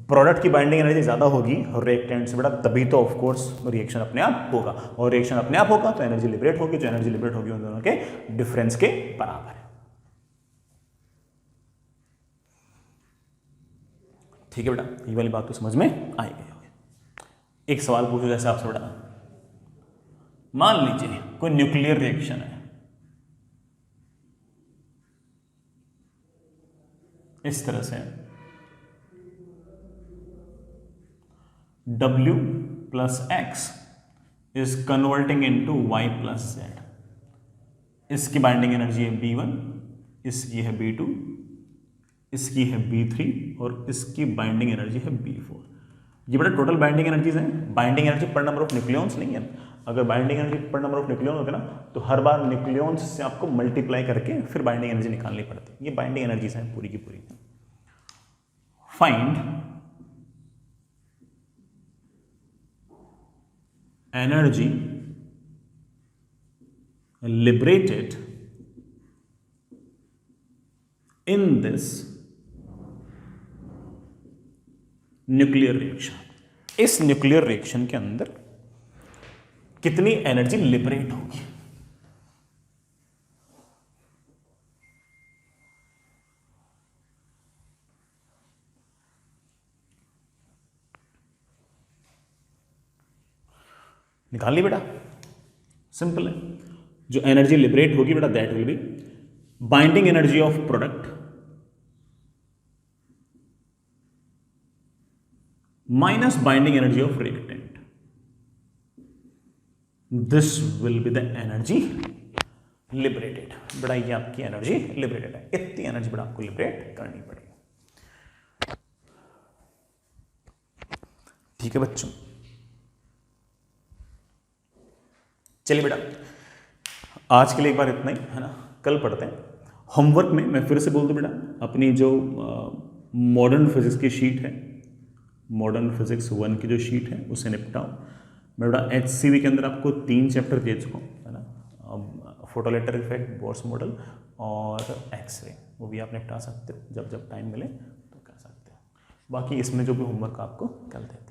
Product की बाइंडिंग एनर्जी ज्यादा होगी reactant से बेटा, तभी तो of course reaction अपने आप होगा, और रिएक्शन अपने आप होगा तो एनर्जी लिबरेट होगी, जो एनर्जी लिबरेट होगी उन दोनों के डिफरेंस के बराबर है। ठीक है बेटा, ये वाली बात तो समझ में आई गई होगी। एक सवाल पूछो जैसे आपसे बेटा, मान लीजिए कोई न्यूक्लियर रिएक्शन है, इस तरह से W plus x is converting into y plus Z. इसकी बाइंडिंग एनर्जी है B1, इसकी है B2, इसकी है B3 और इसकी बाइंडिंग एनर्जी है B4। ये बड़ा टोटल बाइंडिंग एनर्जीज हैं। Binding energy per number of nucleons नहीं है। अगर binding energy per number of nucleon होते ना तो हर बार न्यूक्लियॉन्स से आपको मल्टीप्लाई करके फिर बाइंडिंग एनर्जी निकालनी पड़ती। ये बाइंडिंग एनर्जीज हैं पूरी की पूरी। Find energy liberated in this nuclear reaction. इस न्यूक्लियर रिएक्शन के अंदर कितनी एनर्जी लिबरेट होगी। निकाल ली बेटा, सिंपल है। जो एनर्जी लिबरेट होगी बेटा that will be binding energy of product minus binding energy of reactant. This will be the energy liberated. बेटा ये आपकी एनर्जी लिबरेटेड है। इतनी एनर्जी बेटा आपको लिबरेट करनी पड़ेगी। ठीक है बच्चों, चलिए बेटा आज के लिए एक बार इतना ही है ना। कल पढ़ते हैं। होमवर्क में मैं फिर से बोल दूं बेटा, अपनी जो मॉडर्न फिजिक्स की शीट है, मॉडर्न फिजिक्स 1 की जो शीट है उसे निपटाओ। मैं बेटा HCV के अंदर आपको 3 चैप्टर दे चुका हूँ है ना। फोटोइलेक्ट्रिक इफेक्ट, बोर्स मॉडल और एक्सरे, वो भी आप निपटा सकते हो। जब जब टाइम मिले तो कर सकते हो। बाकी इसमें जो भी होमवर्क आपको कल देते हैं।